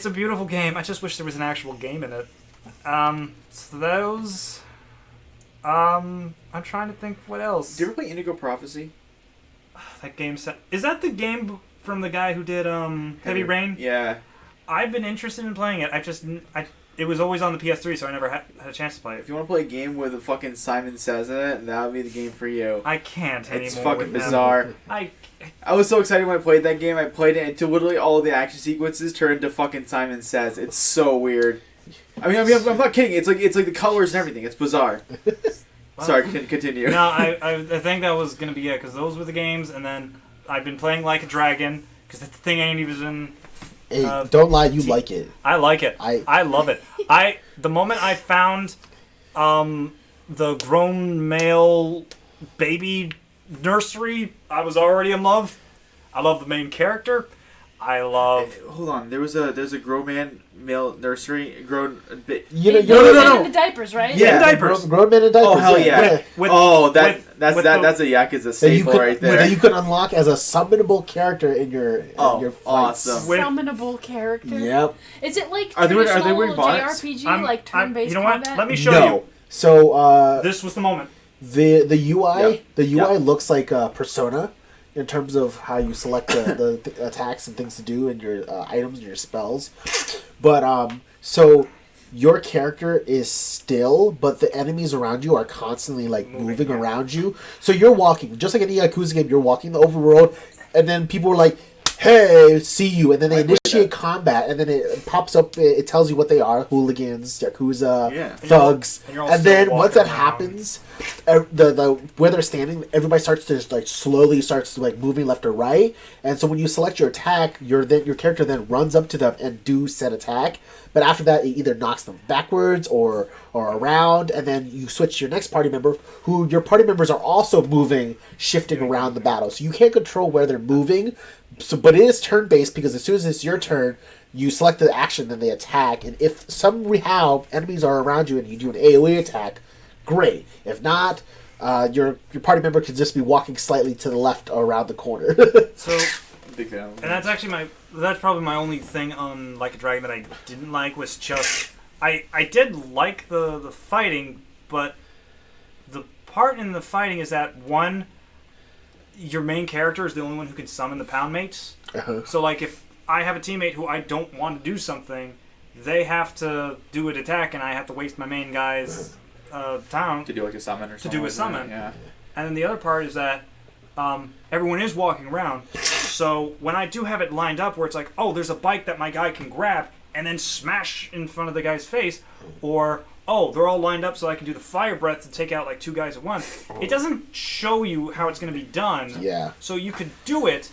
a beautiful game. I just wish there was an actual game in it. So those. I'm trying to think what else. Did you ever play Indigo Prophecy? That game is that the game from the guy who did Heavy Rain? Yeah. I've been interested in playing it. It was always on the PS3, so I never had a chance to play it. If you want to play a game with a fucking Simon Says in it, that would be the game for you. I can't anymore. It's fucking bizarre. I was so excited when I played that game. I played it until literally all of the action sequences turned into fucking Simon Says. It's so weird. I mean, I'm not kidding. It's like the colors and everything. It's bizarre. Sorry, continue. No, I think that was gonna be it because those were the games, and then I've been playing Like a Dragon because the thing ain't even. Hey, don't lie, you like it. I like it. I love it. The moment I found the grown male baby nursery, I was already in love. I love the main character. I love. Hold on, there's a grown man male nursery grown. No. In the diapers, right? Yeah, in diapers. Grown men in diapers. Oh hell yeah! That's a Yakuza staple right there. That you could unlock as a summonable character in your fights. Awesome. Summonable character. Yep. Is it like Are they traditional wearing bonnets? JRPG, like turn-based you know what? combat? Let me show you. So this was the moment. The UI looks like Persona. In terms of how you select the attacks and things to do and your items and your spells. But, so your character is still, but the enemies around you are constantly, like, moving around you. So you're walking, just like in a Yakuza game, you're walking the overworld, and then people are like, hey, see you, and then they initiate combat, and then it pops up, it tells you what they are, hooligans, Yakuza, thugs, and then once that happens, where they're standing, everybody starts to like slowly moving left or right, and so when you select your attack, your character then runs up to them and do said attack, but after that, it either knocks them backwards or around, and then you switch to your next party member, who your party members are also moving, shifting around the battle, so you can't control where they're moving. So, but it is turn-based because as soon as it's your turn, you select the action, then they attack. And if somehow enemies are around you and you do an AoE attack, great. If not, your party member can just be walking slightly to the left or around the corner. So, and that's actually that's probably my only thing on Like a Dragon that I didn't like was just I did like the fighting, but the part in the fighting is that one. Your main character is the only one who can summon the pound mates. So, like, if I have a teammate who I don't want to do something, they have to do an attack, and I have to waste my main guy's town to do like a summon or something. To do a summon. Yeah. And then the other part is that everyone is walking around. So when I do have it lined up where it's like, oh, there's a bike that my guy can grab and then smash in front of the guy's face, or oh, they're all lined up so I can do the fire breath to take out like two guys at once. It doesn't show you how it's going to be done. Yeah. So you could do it,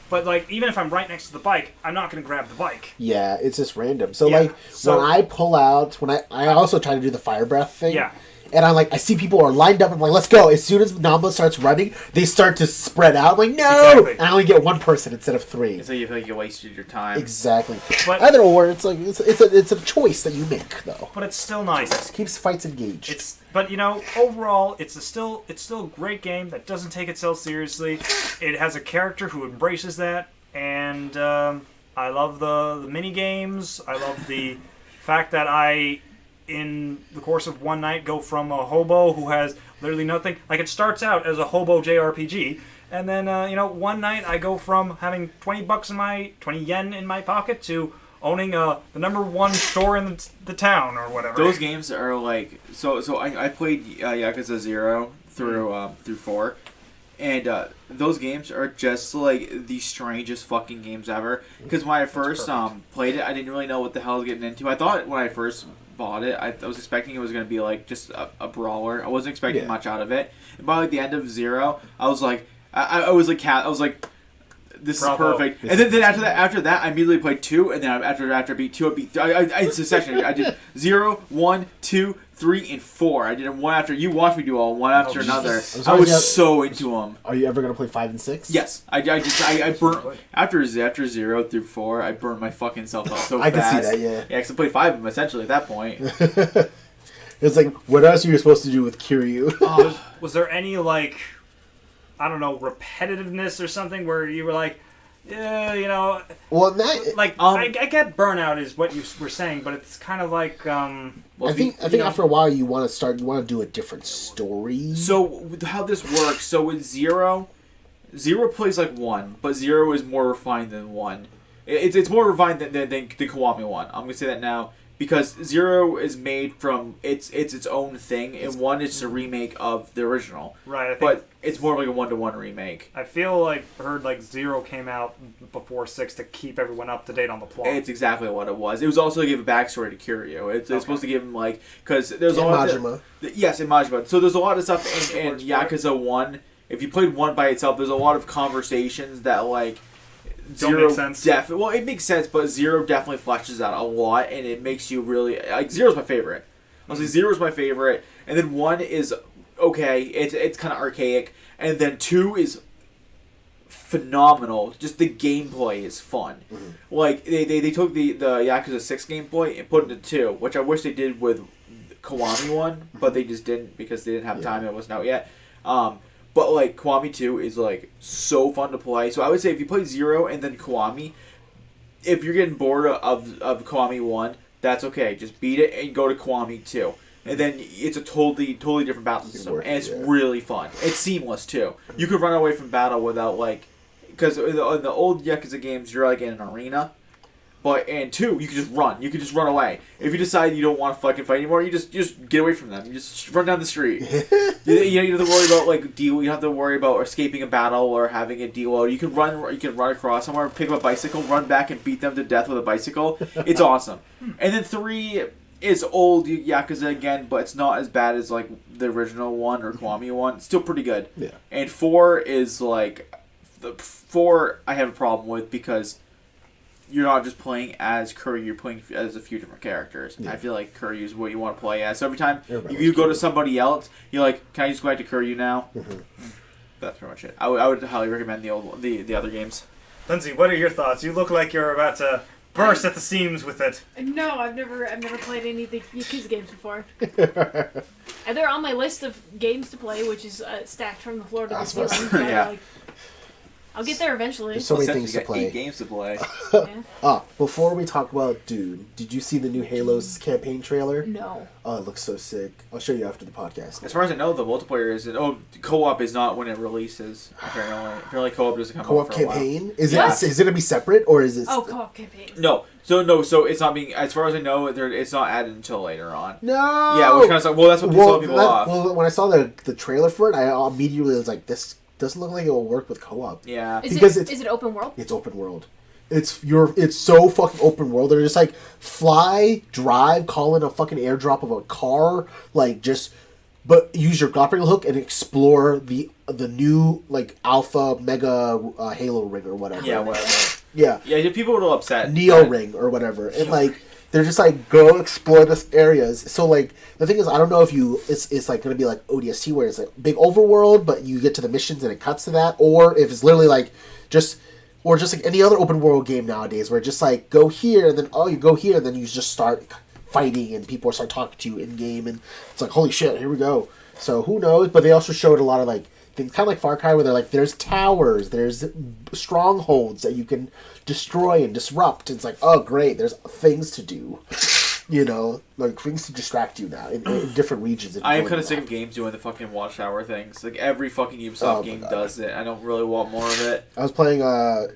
but like even if I'm right next to the bike, I'm not going to grab the bike. Yeah, it's just random. So when I pull out, I also try to do the fire breath thing. Yeah. And I'm like, I see people are lined up. I'm like, let's go. As soon as Namba starts running, they start to spread out. I'm like, no! Exactly. And I only get one person instead of three. So you feel like you wasted your time. Exactly. But either or, it's like it's a choice that you make, though. But it's still nice. It keeps fights engaged. But you know, overall, it's still a great game that doesn't take itself seriously. It has a character who embraces that, and I love the mini games. I love the fact that in the course of one night, go from a hobo who has literally nothing. Like, it starts out as a hobo JRPG, and then, one night I go from having 20 yen in my pocket to, owning the #1 store in the town or whatever. Those games are like so. I played Yakuza 0 through 4, and those games are just like the strangest fucking games ever. Because when I first played it, I didn't really know what the hell I was getting into. I thought when I first bought it, I was expecting it was going to be like just a brawler. I wasn't expecting much out of it. And by like the end of 0, I was like, I was like, this Bravo. is perfect. And then after that, I immediately played 2, and then after I beat 2, I succession. I did 0, 1, 2, 3, and 4. I did them one after. You watched me do all one after another. I was so into them. Are you ever gonna play 5 and 6? Yes, I burnt after 0 through 4. I burned my fucking self out so I fast. can see that. Yeah. Yeah, because I played 5 of them essentially at that point. It's like, what else are you supposed to do with Kiryu? Was there any like, I don't know, repetitiveness or something where you were like, yeah, Well, that like I get burnout is what you were saying, but it's kind of like I think after a while you want to do a different story. So how this works? So with 0 plays like 1, but 0 is more refined than 1. It's more refined than the Kiwami 1. I'm gonna say that now. Because 0 is made from it's its own thing, and 1 is a remake of the original. Right, but it's more like a 1-to-1 remake. I feel like I heard like 0 came out before 6 to keep everyone up to date on the plot. It's exactly what it was. It was also to give a backstory to Kiryu. It's supposed to give him like because there's a lot Majima. Yes, in Majima. So there's a lot of stuff in Yakuza 1. If you played 1 by itself, there's a lot of conversations that like. Don't make sense. Well, it makes sense, but 0 definitely fleshes out a lot, and it makes you really like 0's my favorite. Honestly, 0's my favorite, and then 1 is okay. It's kind of archaic, and then 2 is phenomenal. Just the gameplay is fun. Mm-hmm. Like they took the Yakuza 6 gameplay and put it into 2, which I wish they did with Kiwami 1, but they just didn't because they didn't have time. It wasn't out yet. But, like, Kiwami 2 is, like, so fun to play. So I would say if you play 0 and then Kiwami, if you're getting bored of Kiwami 1, that's okay. Just beat it and go to Kiwami 2. And then it's a totally different battle system. And it's really fun. It's seamless, too. You could run away from battle without, like... Because in the old Yakuza games, you're, like, in an arena. But in 2, you can just run. You can just run away. If you decide you don't want to fucking fight anymore, you just get away from them. You just run down the street. you don't have to worry about like you don't have to worry about escaping a battle or having a deload. You can run across somewhere, pick up a bicycle, run back and beat them to death with a bicycle. It's awesome. And then 3 is old Yakuza again, but it's not as bad as like the original 1 or Kiwami 1. It's still pretty good. Yeah. And 4 is like 4 I have a problem with because you're not just playing as Kiryu, you're playing as a few different characters. Yeah. I feel like Kiryu is what you want to play as. So every time you go to somebody else, you're like, can I just go back to Kiryu now? Mm-hmm. That's pretty much it. I would highly recommend the other games. Lindsey, what are your thoughts? You look like you're about to burst at the seams with it. No, I've never played any of the Yakuza games before. And they're on my list of games to play, which is stacked from the floor to the ceiling. Yeah. I'll get there eventually. There's so many things to play. 8 games to play. Before we talk about Dune, did you see the new Halo's campaign trailer? No. Oh, it looks so sick. I'll show you after the podcast. As far as I know, the multiplayer is... co-op is not when it releases, apparently. Apparently co-op doesn't come co-op out for a campaign? while. Is it going to be separate, or is it... Oh, co-op campaign. No. So it's not being... As far as I know, it's not added until later on. No! Yeah, which kind of stuff... Well, that's what pissed people off. Well, when I saw the trailer for it, I immediately was like, this doesn't look like it will work with co-op. Yeah. Is it open world? It's open world. It's so fucking open world. They're just like fly, drive, call in a fucking airdrop of a car, but use your grappling hook and explore the new like alpha mega Halo ring or whatever. Yeah, whatever. Yeah. Yeah, people are a little upset. Neo ring or whatever, and like. They're just like, go explore this areas. So like the thing is, I don't know if it's like gonna be like ODST where it's like big overworld, but you get to the missions and it cuts to that, or if it's literally like just like any other open world game nowadays where just like go here and then you go here and then you just start fighting and people start talking to you in game and it's like holy shit, here we go. So who knows? But they also showed a lot of like things kind of like Far Cry where they're like there's towers, there's strongholds that you can destroy and disrupt. It's like, oh great, there's things to do. like things to distract you now in different regions. I am kind of sick of games doing the fucking watchtower things. Like every fucking Ubisoft game does it. I don't really want more of it. I was playing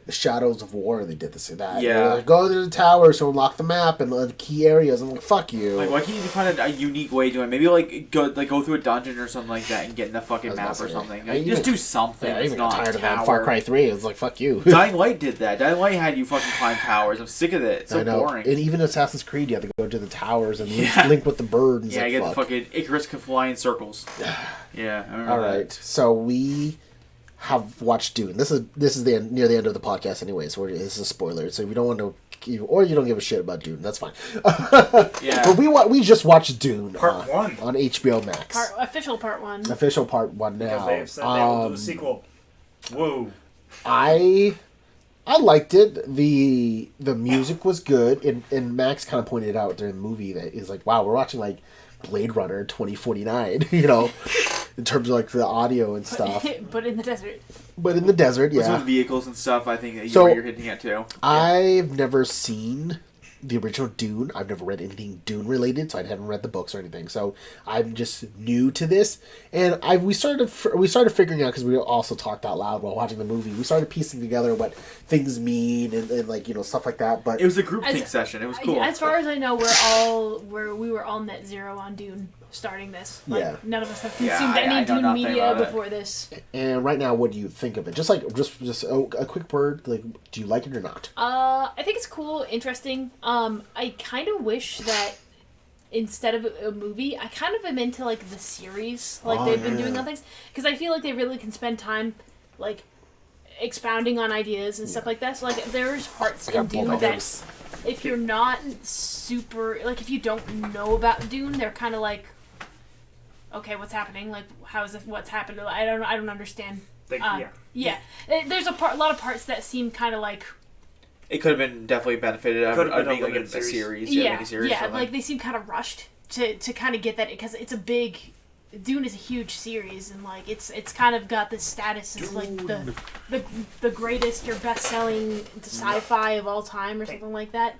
Shadows of War and they did this and that. Yeah. Like, go to the towers to unlock the map and the key areas. I'm like, fuck you. Like, why can't you find a unique way to do it? Maybe like go through a dungeon or something like that and get in the fucking map or something. Like, just do something. Yeah, I It's even got not tired a of that. tower. Far Cry 3. It was like, fuck you. Dying Light did that. Dying Light had you fucking climb towers. I'm sick of it. It's so boring. And even Assassin's Creed, you have to go to the towers and link with the bird. And yeah, like, I get fuck. the fucking Icarus can fly in circles. Yeah, I remember All that. right, so we have watched Dune. This is near the end of the podcast anyway, so this is a spoiler. So if you don't want to, or you don't give a shit about Dune, that's fine. Yeah. But we just watched Dune Part 1 on HBO Max. Official part 1. Official part 1 now. because they've said they will do a sequel. Whoa. I liked it. The music was good, and Max kind of pointed out during the movie that he's like, wow, we're watching like Blade Runner 2049, you know, in terms of like the audio and stuff. But in the desert. But in the desert, With yeah. some vehicles and stuff, I think that you're hitting it too. I've never seen the original Dune. I've never read anything Dune related, so I haven't read the books or anything. So I'm just new to this, and we started figuring out, because we also talked out loud while watching the movie. We started piecing together what things mean and like, you know, stuff like that. But it was a group think session. It was cool. As far as I know, we were all net zero on Dune starting this. Like, Yeah. None of us have consumed any Dune media before this. And right now, what do you think of it? Just a quick word. Like, do you like it or not? I think it's cool, interesting. I kind of wish that instead of a movie, I kind of am into like the series, like they've been doing on things, because I feel like they really can spend time, like, expounding on ideas and stuff like that. So like, there's parts in Dune that if you're not super, like, if you don't know about Dune, they're kind of like, okay, what's happening? Like, what's happened? I don't understand. Yeah. There's a lot of parts that seem kind of like. It could have been definitely benefited out of being like a series. Miniseries. Yeah, like they seem kind of rushed to kind of get that, because it's a big. Dune is a huge series, and like it's kind of got this status as like the greatest or best selling sci-fi of all time or something like that.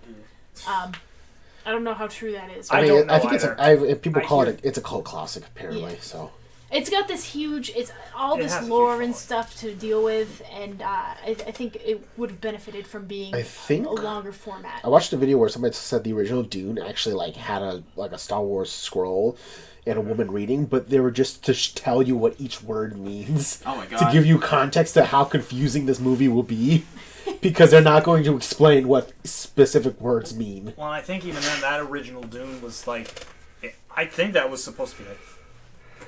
I don't know how true that is. I don't know think people call it's a cult classic apparently. Yeah. So it's got this huge, this lore and stuff to deal with, and I think it would have benefited from being a longer format. I watched a video where somebody said the original Dune actually like had a Star Wars scroll and a woman reading, but they were just to tell you what each word means. Oh my God. To give you context to how confusing this movie will be, because they're not going to explain what specific words mean. Well, I think even then, that original Dune was like, I think that was supposed to be like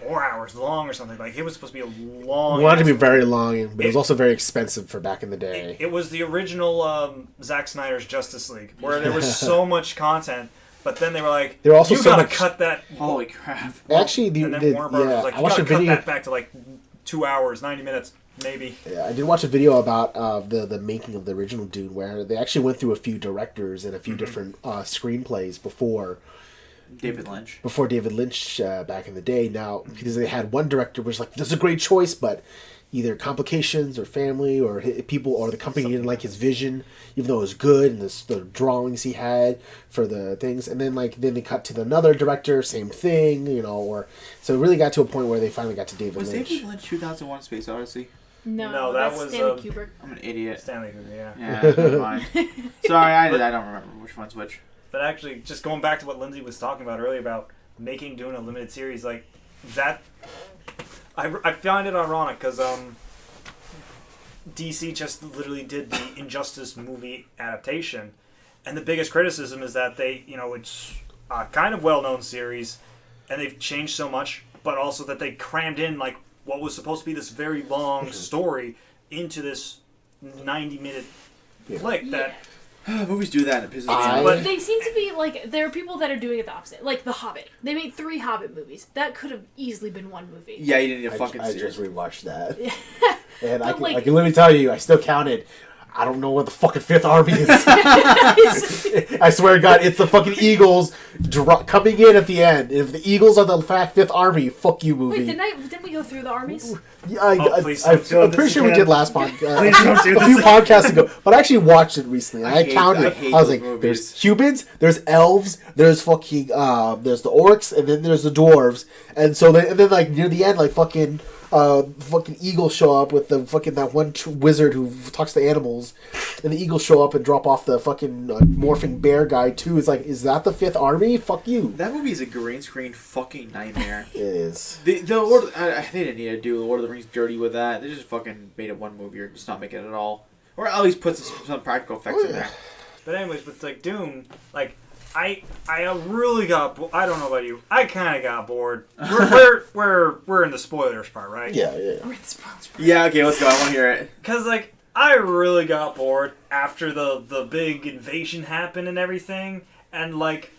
4 hours long or something. Like, it was supposed to be a long. It wanted to be very long, but it was also very expensive for back in the day. It was the original Zack Snyder's Justice League, where there was so much content. But then they were like, there also you so gotta much... cut that. Holy crap. Actually, and then Warner Bros. Was like, you gotta cut that back to like 2 hours, 90 minutes, maybe. Yeah, I did watch a video about the making of the original Dune, where they actually went through a few directors and a few different screenplays before David Lynch. Before David Lynch back in the day. Now, because they had one director was like, this is a great choice, but either complications or family or people or the company didn't like his vision, even though it was good, and the drawings he had for the things. And then they cut to another director, same thing, you know. Or so it really got to a point where they finally got to David Lynch. Was David Lynch 2001: Space Odyssey? No, that that's was Stanley Kubrick. I'm an idiot. Stanley Kubrick, yeah. Yeah, never mind. Sorry, I don't remember which one's which. But actually, just going back to what Lindsey was talking about earlier about making Dune a limited series, like that, I find it ironic because DC just literally did the Injustice movie adaptation, and the biggest criticism is that it's a kind of well-known series, and they've changed so much, but also that they crammed in like what was supposed to be this very long story into this 90-minute flick that. Movies do that and it pisses me off. But they seem to be like, there are people that are doing it the opposite. Like The Hobbit. They made 3 Hobbit movies. That could have easily been one movie. Yeah, you didn't need a fucking I series. just rewatched that. Yeah. And I can literally tell you, I still counted. I don't know what the fucking Fifth Army is. I swear to God, it's the fucking Eagles coming in at the end. If the Eagles are the Fifth Army, fuck you, movie. Wait, didn't we go through the armies? Yeah, I'm pretty sure we did last podcast, a few podcasts ago. But I actually watched it recently. And I counted. I was like, movies. There's humans, there's elves, there's fucking, there's the orcs, and then there's the dwarves. And so, and then like near the end, like fucking eagles show up with the fucking that one wizard who talks to animals, and the eagles show up and drop off the fucking morphing bear guy too. It's like, is that the Fifth Army? Fuck you. That movie is a green screen fucking nightmare. It is. They didn't need to do Lord of the Rings dirty with that. They just fucking made it one movie or just not make it at all, or at least put some practical effects in there. But anyways, with like Dune, like. I really got. I don't know about you. I kind of got bored. We're in the spoilers part, right? Yeah. We're in the spoilers part. Yeah. Okay, let's go. I want to hear it. Cause like I really got bored after the big invasion happened and everything, and like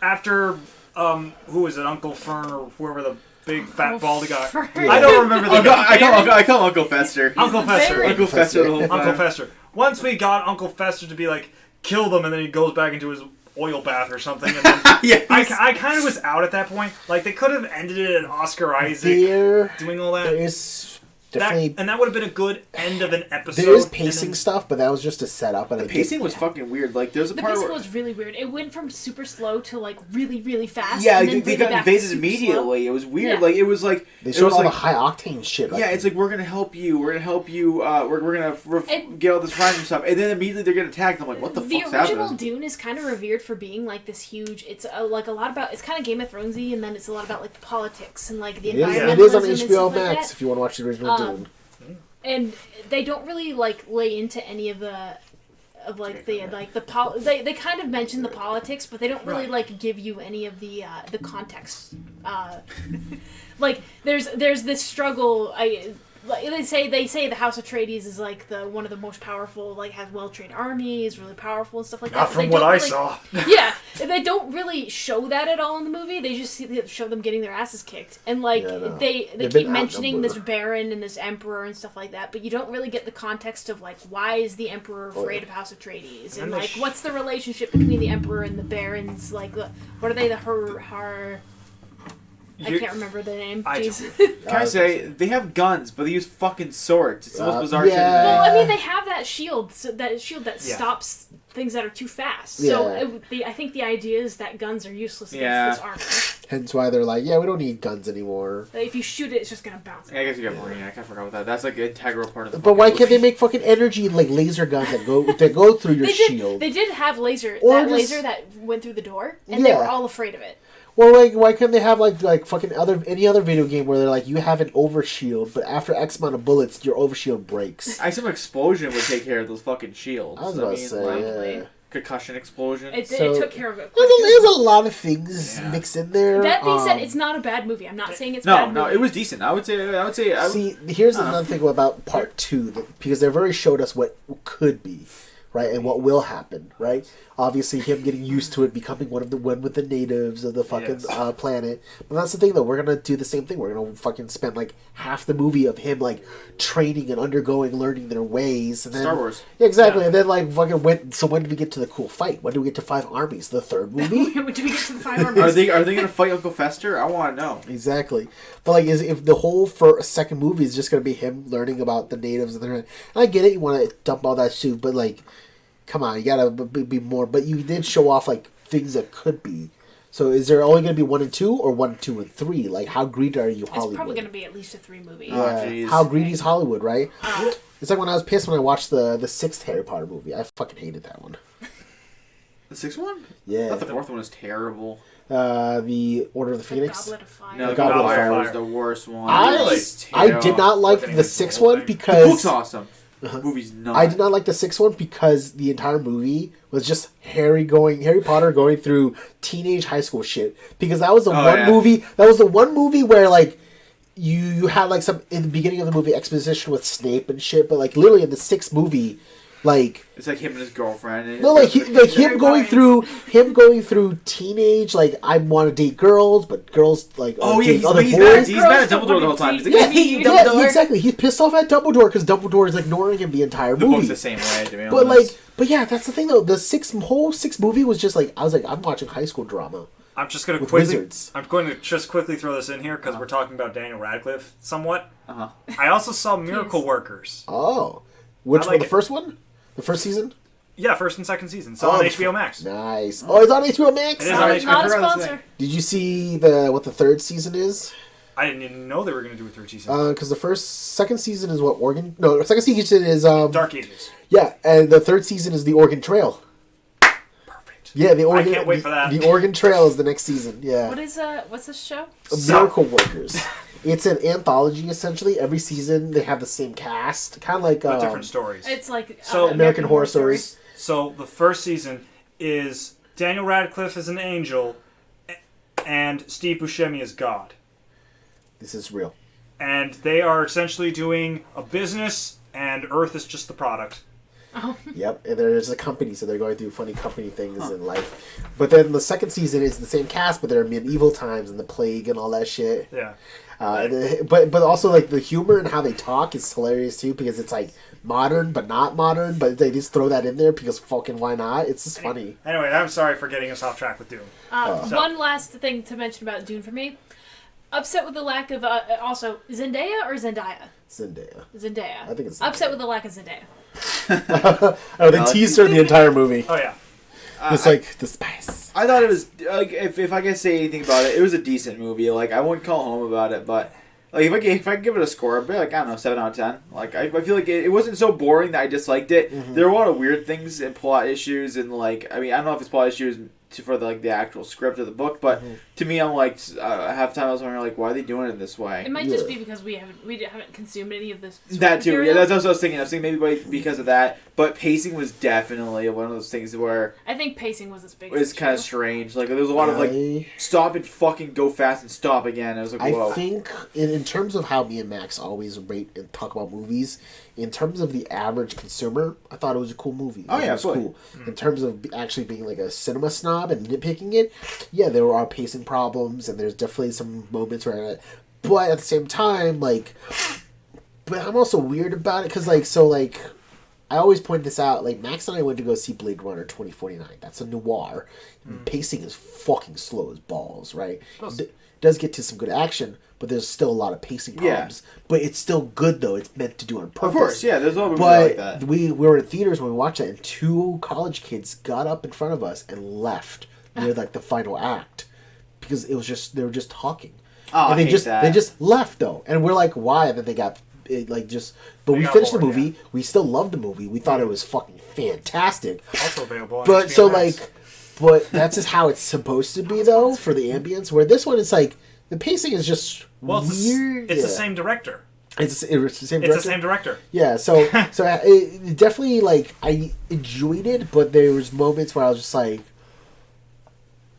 after who was it, Uncle Fern or whoever the big fat baldy guy. Yeah. I don't remember the guy. I call Uncle Fester. Uncle Fester. Uncle Fester. The whole time. Uncle Fester. Once we got Uncle Fester to be like kill them, and then he goes back into his oil bath or something, and then I kind of was out at that point. Like they could have ended it at Oscar Isaac doing all that. There is definitely, that would have been a good end of an episode. There is pacing stuff, but that was just a setup. And the pacing was fucking weird. Like there's a part pacing where was really weird. It went from super slow to like really really fast. Yeah, and then they got invaded immediately. It was weird. Yeah. Like it was like they showed all the high octane shit. Yeah, it's like we're gonna help you. We're gonna help you. We're gonna get all this random stuff, and then immediately they're getting attacked. I'm like, what the fuck's happening? The original Dune is kind of revered for being like this huge. It's like a lot about. It's kind of Game of Thronesy, and then it's a lot about like the politics and like the environment. It is on HBO Max if you want to watch the original Dune. And they don't really like lay into any of the they kind of mention the politics, but they don't really like give you any of the context. Like there's this struggle. They say the House Atreides is like one of the most powerful, like has well-trained army, is really powerful and stuff like that. Not from what I saw. Yeah, they don't really show that at all in the movie. They just show them getting their asses kicked, and like they keep mentioning this Baron and this Emperor and stuff like that, but you don't really get the context of like why is the Emperor afraid of House Atreides, and like what's the relationship between the Emperor and the Barons? Like what are they? I can't remember the name. Can I say, they have guns, but they use fucking swords. It's the most bizarre shit. Well, I mean, they have that shield that stops things that are too fast. Yeah. So I think the idea is that guns are useless against this armor. Hence why they're like, we don't need guns anymore. If you shoot it, it's just gonna bounce. I guess you got Marine. I kind of forgot about that. That's like an integral part of the. But why can't they make fucking energy like laser guns that go through your shield? They did have laser that went through the door, and they were all afraid of it. Well, like, why couldn't they have like fucking any other video game where they're like, you have an overshield, but after X amount of bullets, your overshield breaks? Some explosion would take care of those fucking shields. I was about to say, concussion explosion. It took care of it. There's a lot of things mixed in there. That being said, it's not a bad movie. I'm not saying it's bad. No, it was decent. I would say. See, here's another thing about part 2, because they've already showed us what could be. Right, and what will happen, right? Obviously, him getting used to it, becoming one with the natives of the fucking planet. But that's the thing, though. We're gonna do the same thing. We're gonna fucking spend like half the movie of him like training and undergoing, learning their ways. And then, Star Wars. Yeah, exactly. And then like fucking when did we get to the cool fight? When do we get to 5 armies? The third movie? When do we get to the 5 armies? Are they gonna fight Uncle Fester? I want to know. Exactly. But like, if the whole second movie is just gonna be him learning about the natives and I get it. You want to dump all that shit, but like. Come on, you gotta be more. But you did show off like things that could be. So is there only gonna be 1 and 2, or 1, 2, and 3? Like, how greedy are you, Hollywood? It's probably gonna be at least a 3 movie. Yeah. How greedy is Hollywood, right? It's like when I was pissed when I watched the 6th Harry Potter movie. I fucking hated that one. The 6th one? Yeah. I thought the 4th one was terrible. The Order of the Phoenix. Goblet of Fire. No, the Goblet of Fire was the worst one. I did not like the 6th one because the book's awesome. The movie's not. I did not like the 6th one because the entire movie was just Harry Potter going through teenage high school shit. Because that was the movie. That was the one movie where like you had like some in the beginning of the movie exposition with Snape and shit. But like literally in the 6th movie, Like it's like him and his girlfriend. And no, like him going through teenage. Like I want to date girls, but girls like date other boys. He's mad at Dumbledore the whole time. He's like, yeah, exactly. He's pissed off at Dumbledore because Dumbledore is ignoring him the entire movie. Book's the same way, to be honest. But yeah, that's the thing though. The whole six movie was just like I was like, I'm watching high school drama. I'm just going to quickly throw this in here because we're talking about Daniel Radcliffe somewhat. I also saw Miracle Workers. Oh, which one? The first one? The first season? Yeah, first and second season. So on HBO Max. Nice. Oh, it's on HBO Max. It is on HBO Max. Not a sponsor. Did you see what the third season is? I didn't even know they were going to do a third season. Because second season is what Oregon? No, second season is Dark Ages. Yeah, and the third season is the Oregon Trail. Perfect. Yeah, the Oregon. I can't wait for that. The Oregon Trail is the next season. Yeah. What's this show? Miracle Workers. It's an anthology essentially. Every season they have the same cast, kind of like but different stories. It's like American Horror Stories. So the first season is Daniel Radcliffe as an angel, and Steve Buscemi as God. This is real. And they are essentially doing a business, and Earth is just the product. Oh. Yep, and there's a company, so they're going through funny company things in life. But then the second season is the same cast, but they're medieval times and the plague and all that shit. Yeah. But also like the humor and how they talk is hilarious too, because it's like modern but not modern, but they just throw that in there because fucking why not? It's just funny. Anyway, I'm sorry for getting us off track with Dune. One last thing to mention about Dune for me. Upset with the lack of also Zendaya or Zendaya? Zendaya. I think it's upset with the lack of Zendaya. They teased her the entire movie. Oh yeah. It's like the spice. I thought it was like if I can say anything about it, it was a decent movie. Like I wouldn't call home about it, but like if I could give it a score, I'd be like I don't know 7 out of 10. Like I feel like it wasn't so boring that I disliked it. Mm-hmm. There were a lot of weird things and plot issues and like I mean I don't know if it's plot issues for the actual script of the book, but to me I'm like half the time I was wondering like why are they doing it this way? It might just be because we haven't consumed any of this. That too, material. yeah. That's what I was thinking. I was thinking maybe because of that, but pacing was definitely one of those things where I think pacing was its biggest. It was kind of strange. Like there was a lot of like stop and fucking go fast and stop again. I was like, whoa. I think in terms of how me and Max always rate and talk about movies, in terms of the average consumer, I thought it was a cool movie. Oh yeah, it was cool. In terms of actually being like a cinema snob and nitpicking it, yeah, there are pacing problems and there's definitely some moments where, but at the same time, like, but I'm also weird about it because I always point this out. Like Max and I went to go see Blade Runner 2049. That's a noir. Pacing is fucking slow as balls, right? Does get to some good action, but there's still a lot of pacing problems. Yeah. But it's still good though. It's meant to do on purpose. Of course, yeah. There's a lot of movies like that. We were in theaters when we watched it, and 2 college kids got up in front of us and left near like the final act because it was just they were just talking. Oh, and they just left though, and we're like, why? And then they got But we finished the movie. Yeah. We still loved the movie. We thought it was fucking fantastic. Also available on but HBO so Max. But that's just how it's supposed to be though for the ambience. Where this one is like the pacing is just weird. It's the same director. It's the same director. It's the same director. Yeah. So it definitely like I enjoyed it, but there was moments where I was just like,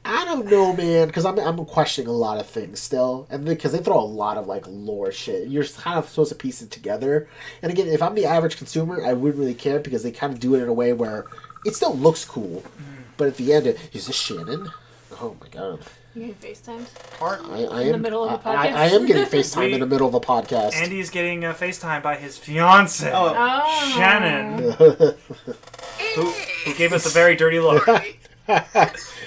I don't know, man, because I'm questioning a lot of things still, and because they throw a lot of like lore shit. You're kind of supposed to piece it together. And again, if I'm the average consumer, I wouldn't really care because they kind of do it in a way where it still looks cool, but at the end, is this Shannon? Oh my god! You getting FaceTimed? I am in the middle of a podcast. I am getting FaceTime in the middle of a podcast. Andy's getting FaceTime by his fiance, Shannon, who gave us a very dirty look.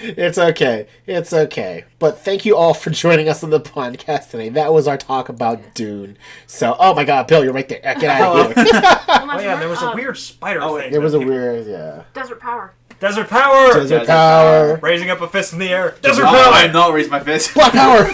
It's okay. But thank you all for joining us on the podcast today. That was our talk about Dune. So, oh my god, Bill, you're right there. Get out of here. Oh yeah, there was a weird spider thing. There was a weird, Desert Power. Desert Power! Desert Power! Raising up a fist in the air. Desert Power! Power! I am not raising my fist. Black Power!